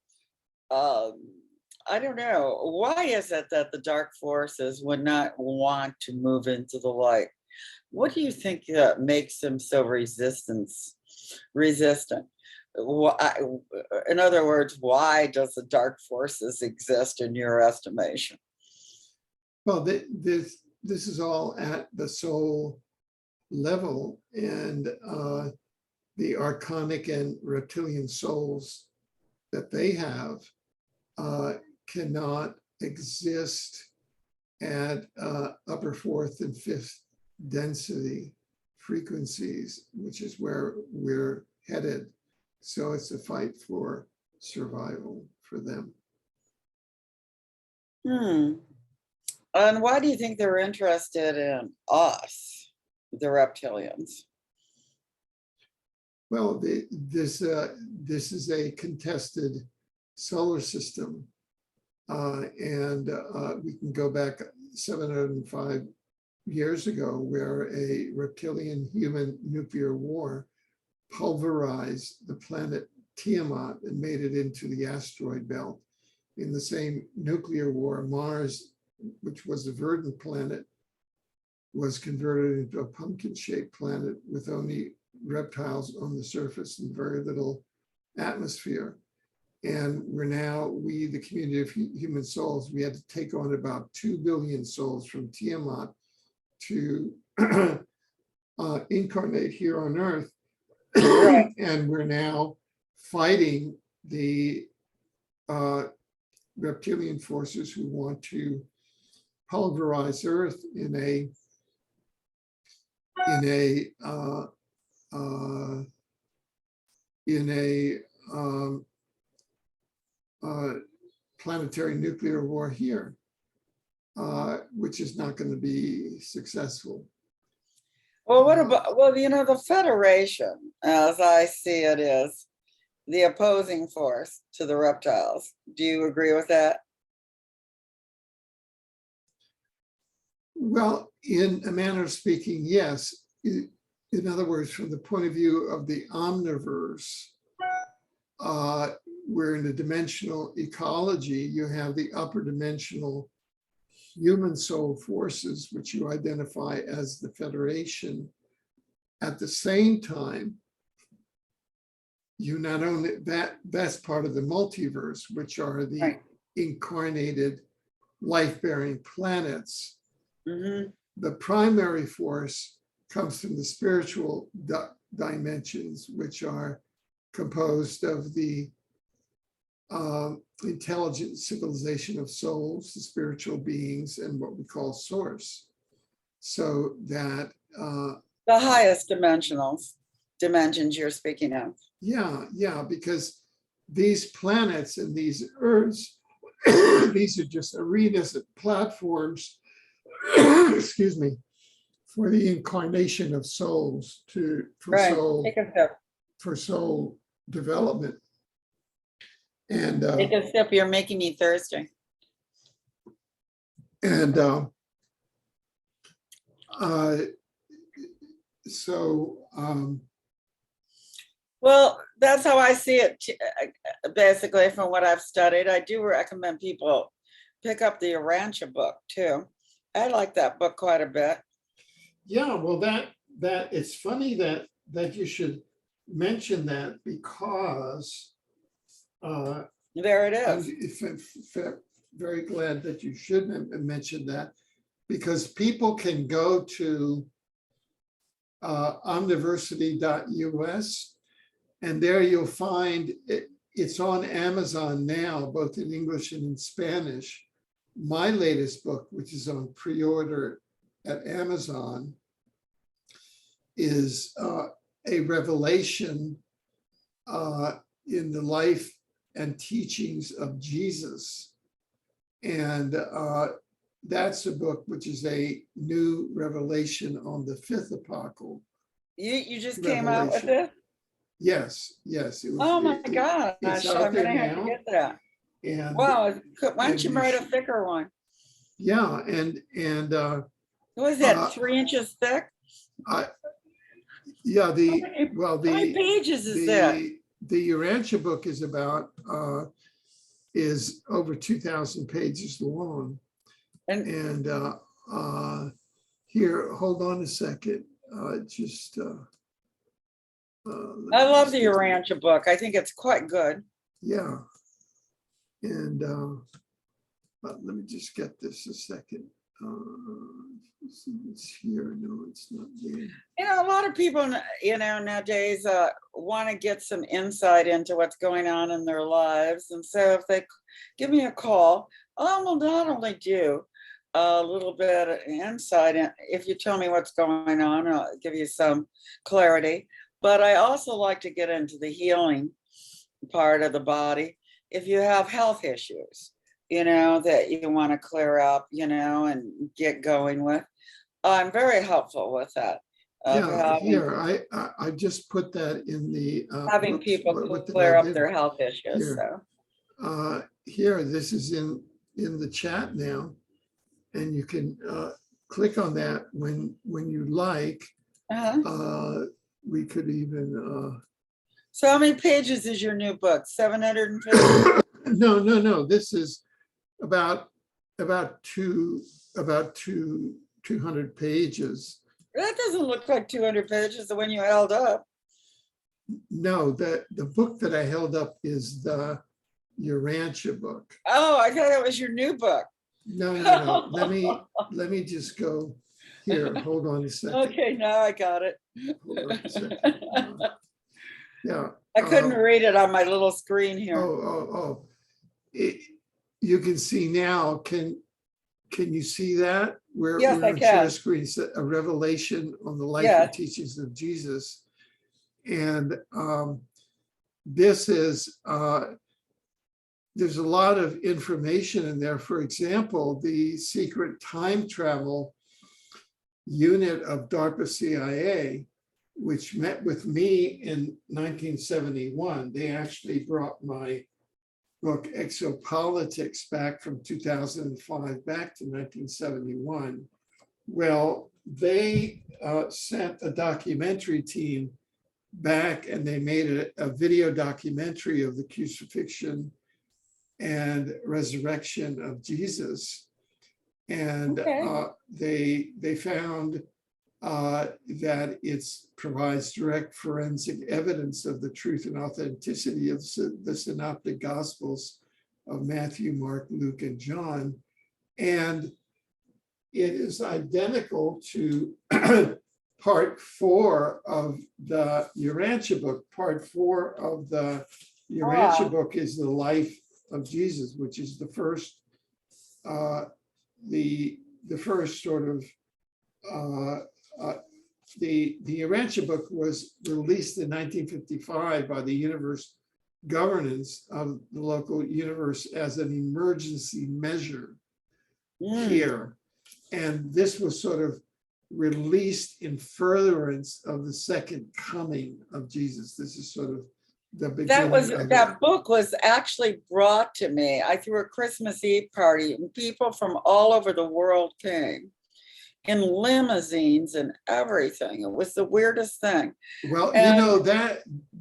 I don't know, why is it that the dark forces would not want to move into the light? What do you think makes them so resistant? In other words, why does the dark forces exist in your estimation? Well, this is all at the soul level, and the archonic and reptilian souls that they have cannot exist at upper fourth and fifth density frequencies, which is where we're headed. So it's a fight for survival for them. And why do you think they're interested in us, the reptilians? Well, this is a contested solar system, and we can go back 705 years ago, where a reptilian human nuclear war pulverized the planet Tiamat and made it into the asteroid belt. In the same nuclear war, Mars, which was a verdant planet, was converted into a pumpkin-shaped planet with only reptiles on the surface and very little atmosphere. And we, the community of human souls, we had to take on about 2 billion souls from Tiamat to incarnate here on Earth. And we're now fighting the reptilian forces who want to pulverize Earth in a planetary nuclear war here, which is not going to be successful. Well, what about, the Federation, as I see it, is the opposing force to the reptiles. Do you agree with that? Well, in a manner of speaking, yes. in other words, from the point of view of the omniverse, where in the dimensional ecology, you have the upper dimensional human soul forces, which you identify as the Federation. At the same time, you not only, that's part of the multiverse, which are the Right. incarnated life-bearing planets. Mhm. The primary force comes from the spiritual dimensions, which are composed of the intelligent civilization of souls, the spiritual beings, and what we call source. So that, The highest dimensions you're speaking of. yeah, because these planets and these Earths, these are just arenas and platforms, excuse me, for the incarnation of souls Right. Take a sip. for soul development. And Take a sip. You're making me thirsty. and so Well, that's how I see it, basically, from what I've studied. I do recommend people pick up the Urantia book too. I like that book quite a bit. yeah, well, that it's funny that you should mention that, because There it I'm is. very glad that you should mention that, because people can go to omniversity.us, and there you'll find it's on Amazon now, both in English and in Spanish. My latest book, which is on pre-order at Amazon, is a revelation in the life and teachings of Jesus. And that's a book which is a new revelation on the fifth apocalypse. You just came out with it? Yes. It was, Oh my gosh, it's I'm out there gonna have to now. get that. And Wow, why don't you and write a thicker one? yeah, and What is that, uh, 3 inches thick? yeah, How many pages is that? the Urantia book is about is over 2,000 pages long. And And here, hold on a second. I love the Urantia book. I think it's quite good. Yeah. And let me just get this a second. It's here. No, it's not there. You know, a lot of people, nowadays want to get some insight into what's going on in their lives. And so if they give me a call, I will not only do a little bit of insight, if you tell me what's going on, I'll give you some clarity. But I also like to get into the healing part of the body. If you have health issues, that you want to clear up, and get going with, I'm very helpful with that. Yeah, here, I just put that in the Having oops, people what did clear I up do? their health issues. Here. So Here, this is in the chat now, and you can click on that when you like. We could even so how many pages is your new book? 750? no, this is about 200 pages. That doesn't look like 200 pages, the one you held up. No, the book that I held up is the Urantia book. Oh, I thought that was your new book. No. Let me just go here. Hold on a second. Okay, now I got it. Hold on a second. Yeah. I couldn't read it on my little screen here. Oh. You can see now. Can you see that? Yes, I on can. share screen, it's a revelation on the life and teachings of Jesus. And this is, there's a lot of information in there. For example, the secret time travel unit of DARPA CIA, which met with me in 1971. They actually brought my book Exopolitics back from 2005 back to 1971. Well, they sent a documentary team back, and they made a video documentary of the crucifixion and resurrection of Jesus. And they found that it provides direct forensic evidence of the truth and authenticity of the synoptic gospels of Matthew, Mark, Luke, and John. And it is identical to part 4 of the Urantia book. Part 4 of the Urantia book is the life of Jesus, which is the first sort of the Urantia book was released in 1955 by the universe governance of the local universe as an emergency measure here. And this was sort of released in furtherance of the second coming of Jesus. This is sort of the beginning. That book was actually brought to me. I threw a Christmas Eve party and people from all over the world came in limousines and everything. It was the weirdest thing. Well,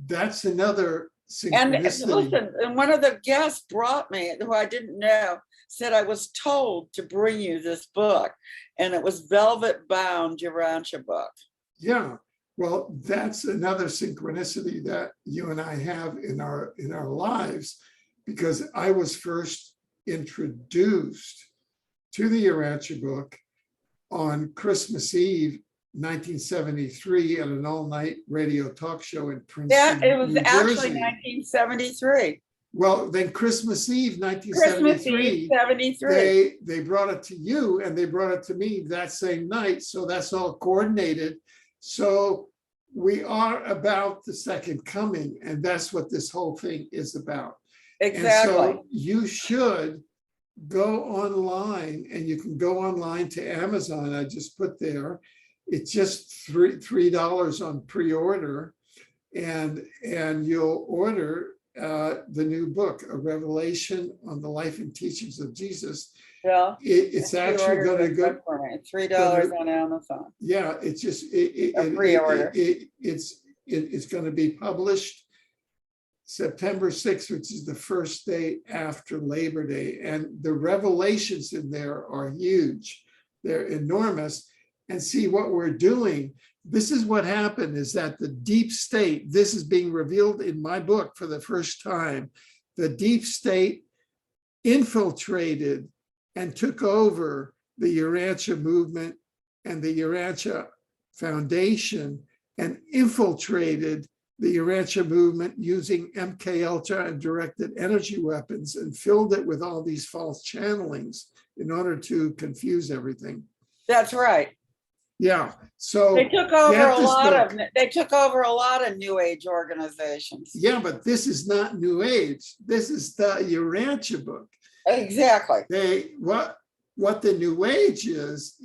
that's another synchronicity. And listen, and one of the guests brought me, who I didn't know, said, I was told to bring you this book. And it was velvet bound Urantia book. Yeah. Well, that's another synchronicity that you and I have in our lives, because I was first introduced to the Urantia book on Christmas Eve, 1973, at an all-night radio talk show in Princeton, Yeah, it was New actually Jersey. 1973. Well, then Christmas Eve, 1973, they brought it to you and they brought it to me that same night. So that's all coordinated. So we are about the second coming, and that's what this whole thing is about. Exactly. And so you should go online, and you can go online to Amazon. I just put there, it's just $3 on pre-order, and you'll order the new book, A Revelation on the Life and Teachings of Jesus. Yeah, it's actually going to go for me. $3 on Amazon. Yeah, it's just pre-order. It's going to be published September 6th, which is the first day after Labor Day, and the revelations in there are huge. They're enormous. And see what we're doing. This is what happened, is that the deep state, this is being revealed in my book for the first time. The deep state infiltrated and took over the Urantia movement and the Urantia Foundation, and infiltrated the Urantia movement using MK Ultra and directed energy weapons, and filled it with all these false channelings in order to confuse everything. That's right. Yeah, so they took over a lot of New Age organizations. Yeah, but this is not New Age. This is the Urantia book. Exactly. What the New Age is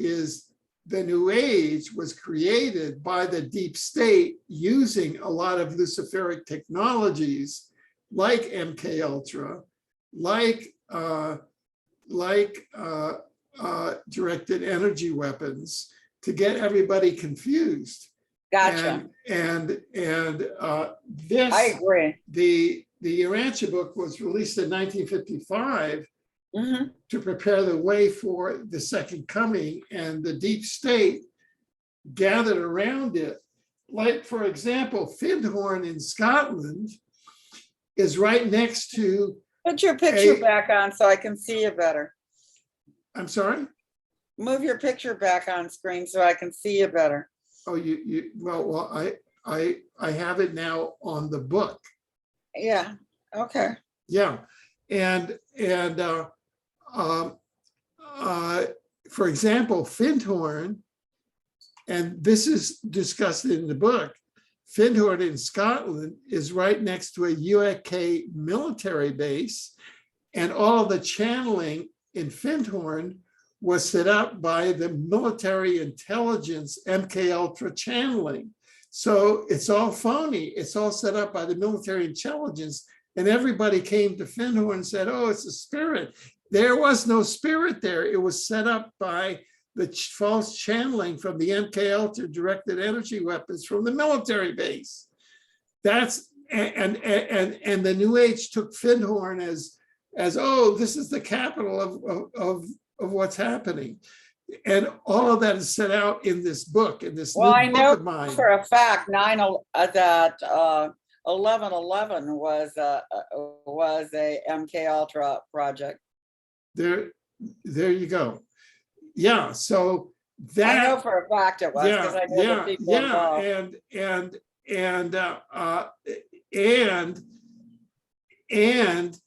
the New Age was created by the deep state using a lot of Luciferic technologies like MK Ultra, like directed energy weapons, to get everybody confused. Gotcha. And this, I agree. The Urantia book was released in 1955 to prepare the way for the second coming, and the deep state gathered around it. Like, for example, Findhorn in Scotland is right next to. Put your picture back on so I can see you better. I'm sorry? Move your picture back on screen so I can see you better. Oh, well, I have it now on the book. Yeah. Okay. Yeah, and for example, Findhorn, and this is discussed in the book, Findhorn in Scotland is right next to a UK military base, and all the channeling in Findhorn was set up by the military intelligence MK Ultra channeling. So it's all phony. It's all set up by the military intelligence. And everybody came to Findhorn and said, oh, it's a spirit. There was no spirit there. It was set up by false channeling from the MK Ultra directed energy weapons from the military base. That's and the New Age took Findhorn as oh, this is the capital of what's happening. And all of that is set out in this book, in this Well, new I book know of mine. for a fact, 11/11 was a MK Ultra project. There you go. Yeah, so that I know for a fact it was, because I know the people involved. And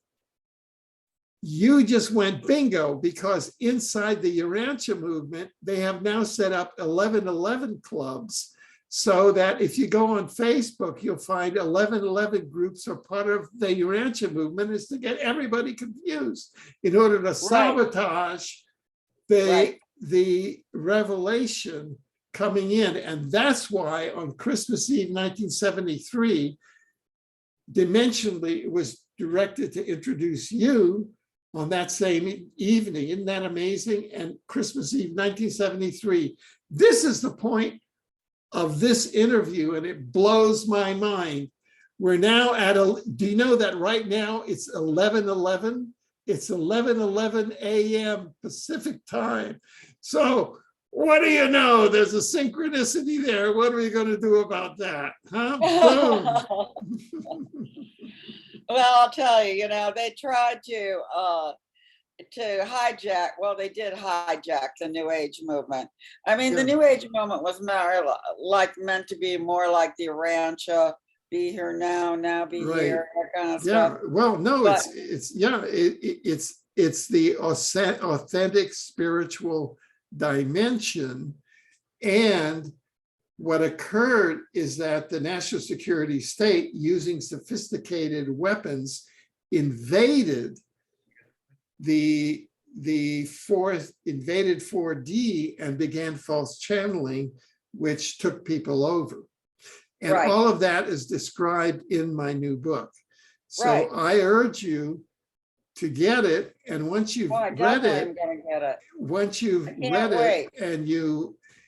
you just went bingo, because inside the Urantia movement, they have now set up 11/11 clubs, so that if you go on Facebook, you'll find 11/11 groups are part of the Urantia movement, is to get everybody confused in order to sabotage the revelation coming in. And that's why on Christmas Eve 1973, Dimensionally was directed to introduce you on that same evening. Isn't that amazing? And Christmas Eve 1973. This is the point of this interview, and it blows my mind. We're now at do you know that right now it's 11:11? It's 11:11 a.m. Pacific time. So what do you know? There's a synchronicity there. What are we going to do about that? Huh? Boom. Well, I'll tell you, they tried to hijack. Well, they did hijack the New Age movement. I mean, the New Age movement was more meant to be more like the Urantia, be here now be here, that kind of stuff. Well, no, but it's the authentic spiritual dimension. And what occurred is that the national security state, using sophisticated weapons, invaded the 4D and began false channeling, which took people over. And all of that is described in my new book. So I urge you to get it. And once you've read it, I'm gonna get it. Once you've read it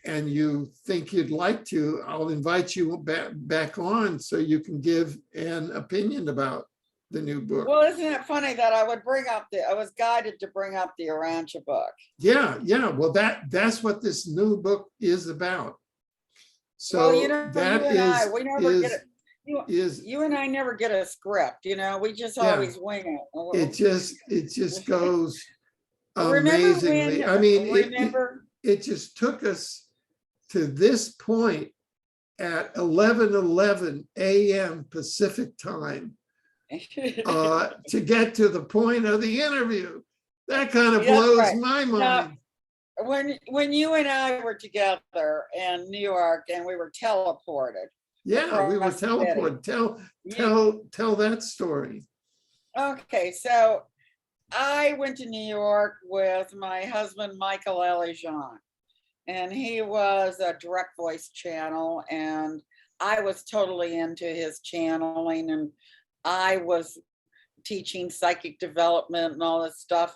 and you think you'd like to, I'll invite you back on so you can give an opinion about the new book. Well, isn't it funny that I was guided to bring up the Urantia book? Yeah. Well, that's what this new book is about. So you and I never get a script, we just always wing it. It just goes amazingly. I mean, it just took us to this point at 11:11 a.m. Pacific time to get to the point of the interview. That kind of blows my mind. Now, when you and I were together in New York and we were teleported. Yeah, we were teleported. Tell that story. Okay, so I went to New York with my husband, Michael Elijah, and he was a direct voice channel, and I was totally into his channeling, and I was teaching psychic development and all this stuff,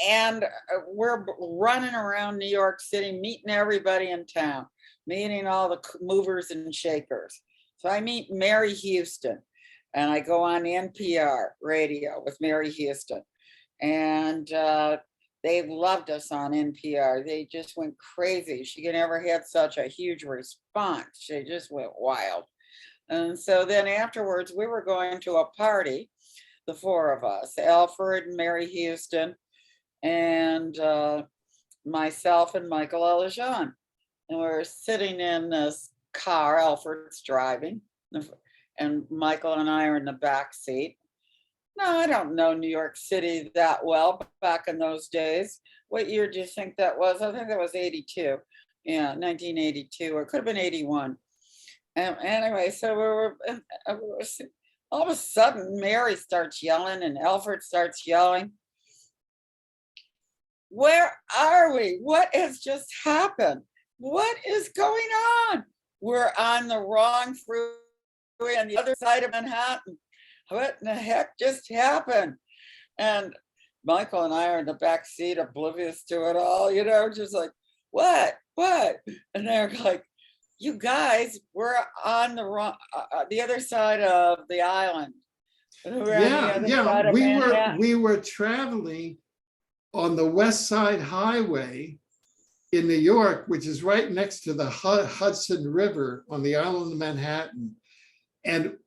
and we're running around New York City, meeting everybody in town, meeting all the movers and shakers. So I meet Mary Houston, and I go on NPR radio with Mary Houston, and they loved us on NPR. They just went crazy. She never had such a huge response. She just went wild. And so then afterwards, we were going to a party, the four of us, Alfred, Mary Houston, and myself and Michael Elijah. And we were sitting in this car, Alfred's driving, and Michael and I are in the back seat. No, I don't know New York City that well back in those days. What year do you think that was? I think that was 82. Yeah, 1982, or it could have been 81. Anyway, so we were all of a sudden, Mary starts yelling and Alfred starts yelling. Where are we? What has just happened? What is going on? We're on the wrong freeway on the other side of Manhattan. What in the heck just happened? And Michael and I are in the back seat, oblivious to it all, just like, what? And they're like, you guys, we're on the other side of the island. And we're on the Yeah, other yeah. side of Manhattan. We were traveling on the West Side Highway in New York, which is right next to the Hudson River on the island of Manhattan. And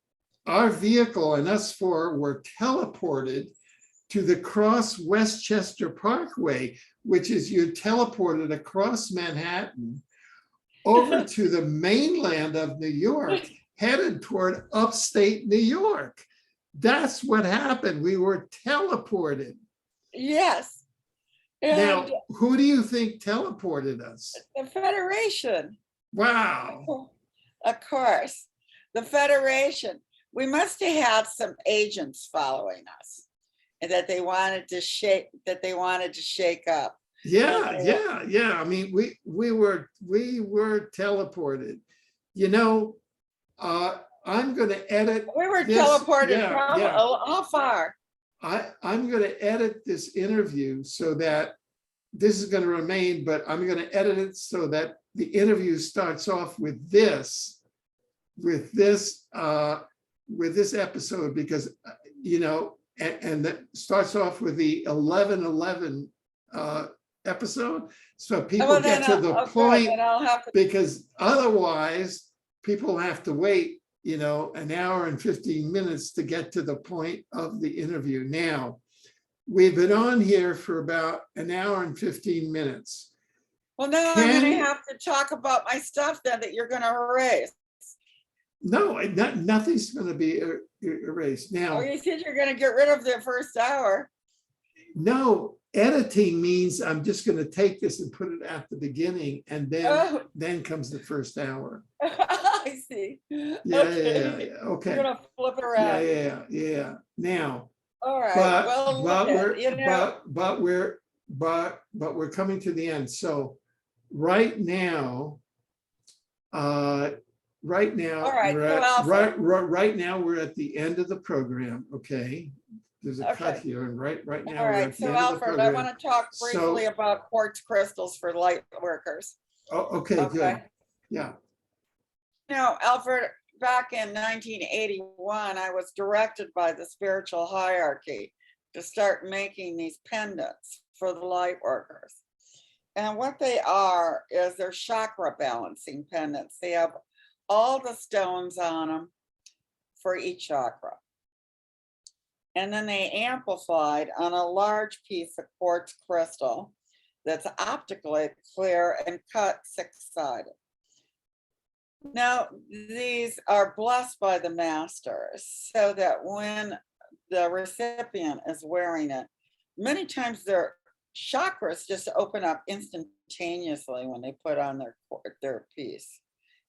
our vehicle and us four were teleported to the Cross Westchester Parkway, which is you're teleported across Manhattan over to the mainland of New York, headed toward upstate New York. That's what happened. We were teleported. Yes. And now, who do you think teleported us? The Federation. Wow. Of course. The Federation. We must have had some agents following us and that they wanted to shake up. Yeah. I mean, we were teleported. I'm going to edit. We were teleported from how far? I'm going to edit this interview so that this is going to remain, but I'm going to edit it so that the interview starts off with this episode, because, and that starts off with the 11/11 episode. So people get to the point, because otherwise people have to wait, an hour and 15 minutes to get to the point of the interview. Now, we've been on here for about an hour and 15 minutes. Well, now I'm going to have to talk about my stuff then that you're going to erase. No, nothing's going to be erased. Now, you said you're going to get rid of the first hour. No, editing means I'm just going to take this and put it at the beginning, and then comes the first hour. I see. Yeah. Okay. You're gonna flip it around. Yeah. Now. All right. But we're coming to the end. So right now, right now we're at the end of the program. Okay. There's a cut here, and right now. All right. So Alfred, I want to talk briefly about quartz crystals for light workers. Oh, okay. Good. Yeah. Alfred, back in 1981, I was directed by the spiritual hierarchy to start making these pendants for the light workers. And what they are is they're chakra balancing pendants. They have all the stones on them for each chakra. And then they amplified on a large piece of quartz crystal that's optically clear and cut six-sided. Now, these are blessed by the masters so that when the recipient is wearing it, many times their chakras just open up instantaneously when they put on their piece.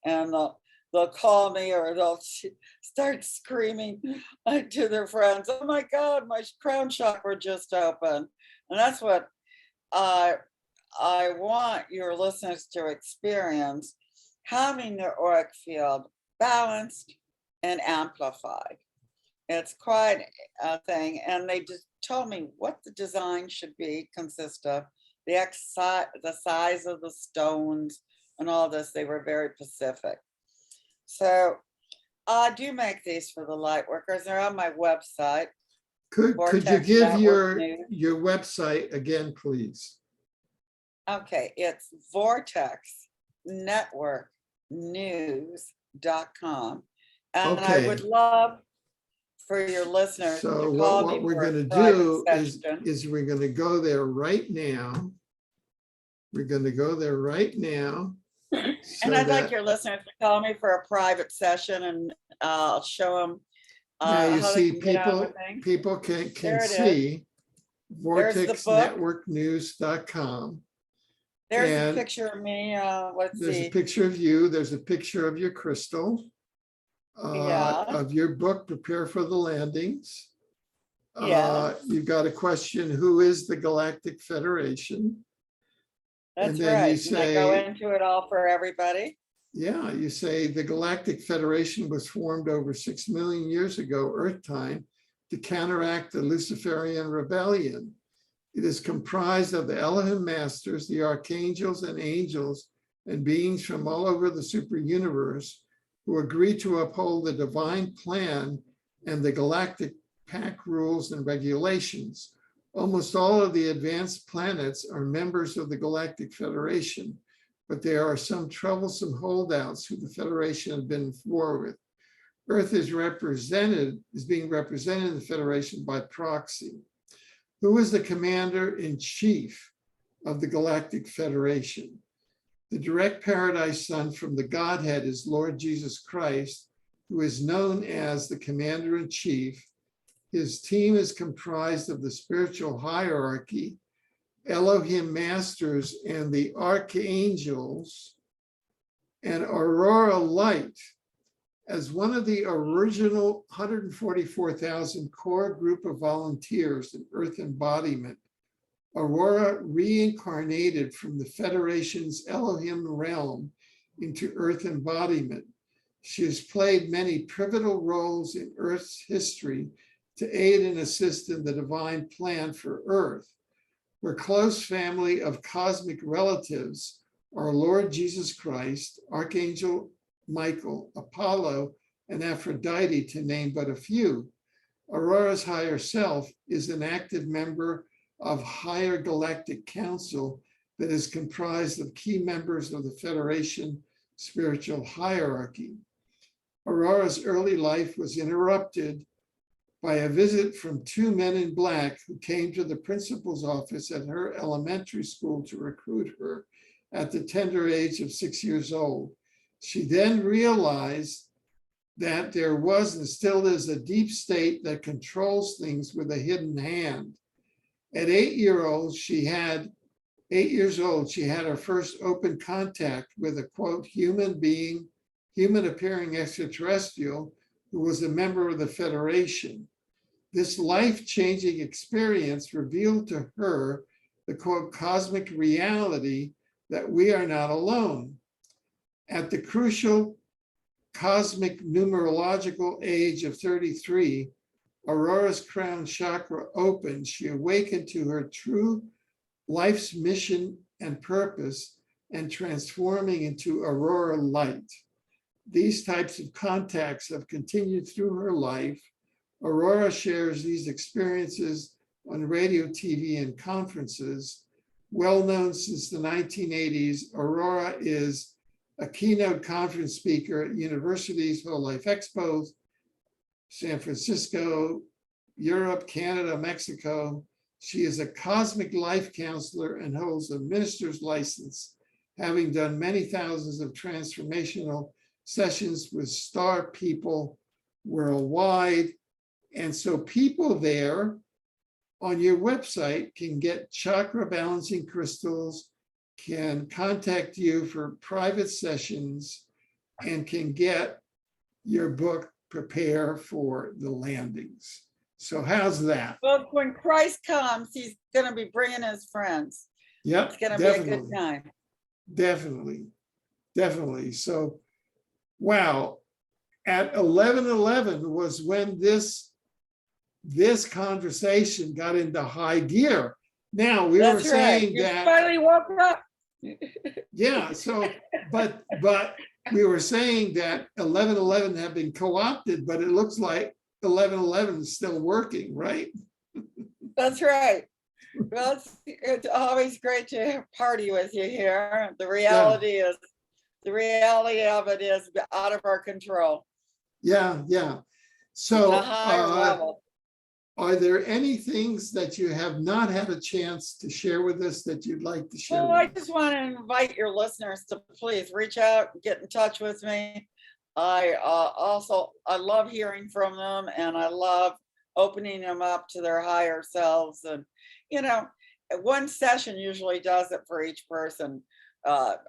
And they'll call me, or they'll start screaming to their friends, oh my God, my crown chakra just opened. And that's what I want your listeners to experience, having their auric field balanced and amplified. It's quite a thing. And they just told me what the design should consist of, the size of the stones and all this. They were very specific. So I do make these for the light workers. They're on my website. Could you give your website again, please? Okay, it's vortexnetworknews.com. And I would love for your listeners to call me. What we're going to do is we're going to go there right now. We're going to go there right now. And I'd like your listeners to call me for a private session, and I'll show them. You see, people can see vortexnetworknews.com. There's a picture of me. There's a picture of you. There's a picture of your crystal. Of your book, Prepare for the Landings. You've got a question, who is the Galactic Federation? That's right. You say, go into it all for everybody. Yeah, you say the Galactic Federation was formed over 6 million years ago, Earth time, to counteract the Luciferian rebellion. It is comprised of the Elohim masters, the archangels and angels, and beings from all over the super universe who agree to uphold the divine plan and the galactic pact rules and regulations. Almost all of the advanced planets are members of the Galactic Federation, but there are some troublesome holdouts who the Federation has been at war with. Earth is being represented in the Federation by proxy. Who is the commander-in-chief of the Galactic Federation? The direct paradise son from the Godhead is Lord Jesus Christ, who is known as the commander-in-chief. His team is comprised of the spiritual hierarchy, Elohim masters, and the archangels, and Aurora light. As one of the original 144,000 core group of volunteers in Earth embodiment, Aurora reincarnated from the Federation's Elohim realm into Earth embodiment. She has played many pivotal roles in Earth's history to aid and assist in the divine plan for Earth. Her close family of cosmic relatives are Lord Jesus Christ, Archangel Michael, Apollo, and Aphrodite, to name but a few. Aurora's higher self is an active member of Higher Galactic Council that is comprised of key members of the Federation spiritual hierarchy. Aurora's early life was interrupted by a visit from two men in black who came to the principal's office at her elementary school to recruit her at the tender age of 6 years old. She then realized that there was and still is a deep state that controls things with a hidden hand. At 8 years old, she had her first open contact with a quote, human appearing extraterrestrial who was a member of the Federation. This life-changing experience revealed to her the quote, cosmic reality that we are not alone. At the crucial cosmic numerological age of 33, Aurora's crown chakra opened. She awakened to her true life's mission and purpose and transforming into Aurora light. These types of contacts have continued through her life. Aurora shares these experiences on radio, TV, and conferences. Well known since the 1980s, Aurora is a keynote conference speaker at universities, whole life expos, San Francisco, Europe, Canada, Mexico. She is a cosmic life counselor and holds a minister's license, having done many thousands of transformational sessions with star people worldwide. And so people there on your website can get chakra balancing crystals, can contact you for private sessions, and can get your book, Prepare for the Landings. So how's that? Well, when Christ comes, he's going to be bringing his friends. Yep, It's going to be a good time. Definitely. So, wow. At 11:11 was when this conversation got into high gear. Now we were saying you that finally woke up. yeah. So, but we were saying that 11:11 had been co-opted, but it looks like 11:11 is still working, right? That's right. Well, it's always great to party with you here. The reality of it is out of our control. Yeah. So, a higher level. Are there any things that you have not had a chance to share with us that you'd like to share? Well, I just want to invite your listeners to please reach out, get in touch with me. I love hearing from them, and I love opening them up to their higher selves. And one session usually does it for each person. That's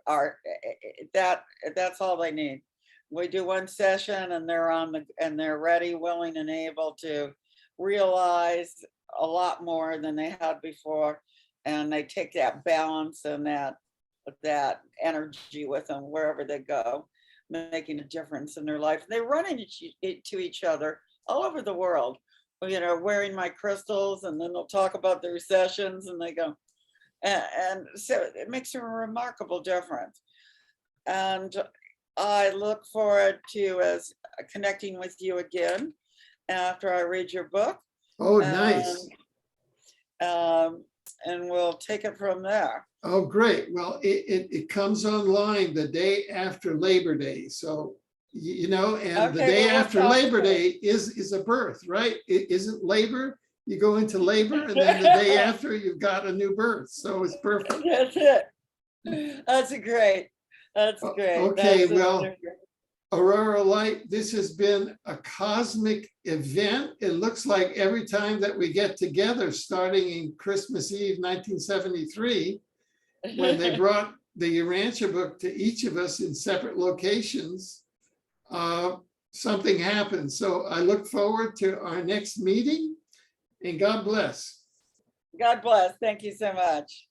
all they need. We do one session, and they're ready, willing, and able to realize a lot more than they had before, and they take that balance and that energy with them wherever they go, making a difference in their life. They run into each other all over the world wearing my crystals, and then they'll talk about the recessions, and they go, and so it makes a remarkable difference. And I look forward to connecting with you again after I read your book. Oh, nice. And we'll take it from there. Oh, great. Well, it comes online the day after Labor Day. So, and the day after Labor Day is a birth, right? It isn't labor. You go into labor, and then the day after you've got a new birth. So it's perfect. That's it. That's great. That's great. Okay, well, Aurora Light, this has been a cosmic event. It looks like every time that we get together, starting in Christmas Eve, 1973, when they brought the Urantia book to each of us in separate locations, something happened. So I look forward to our next meeting, and God bless. God bless. Thank you so much.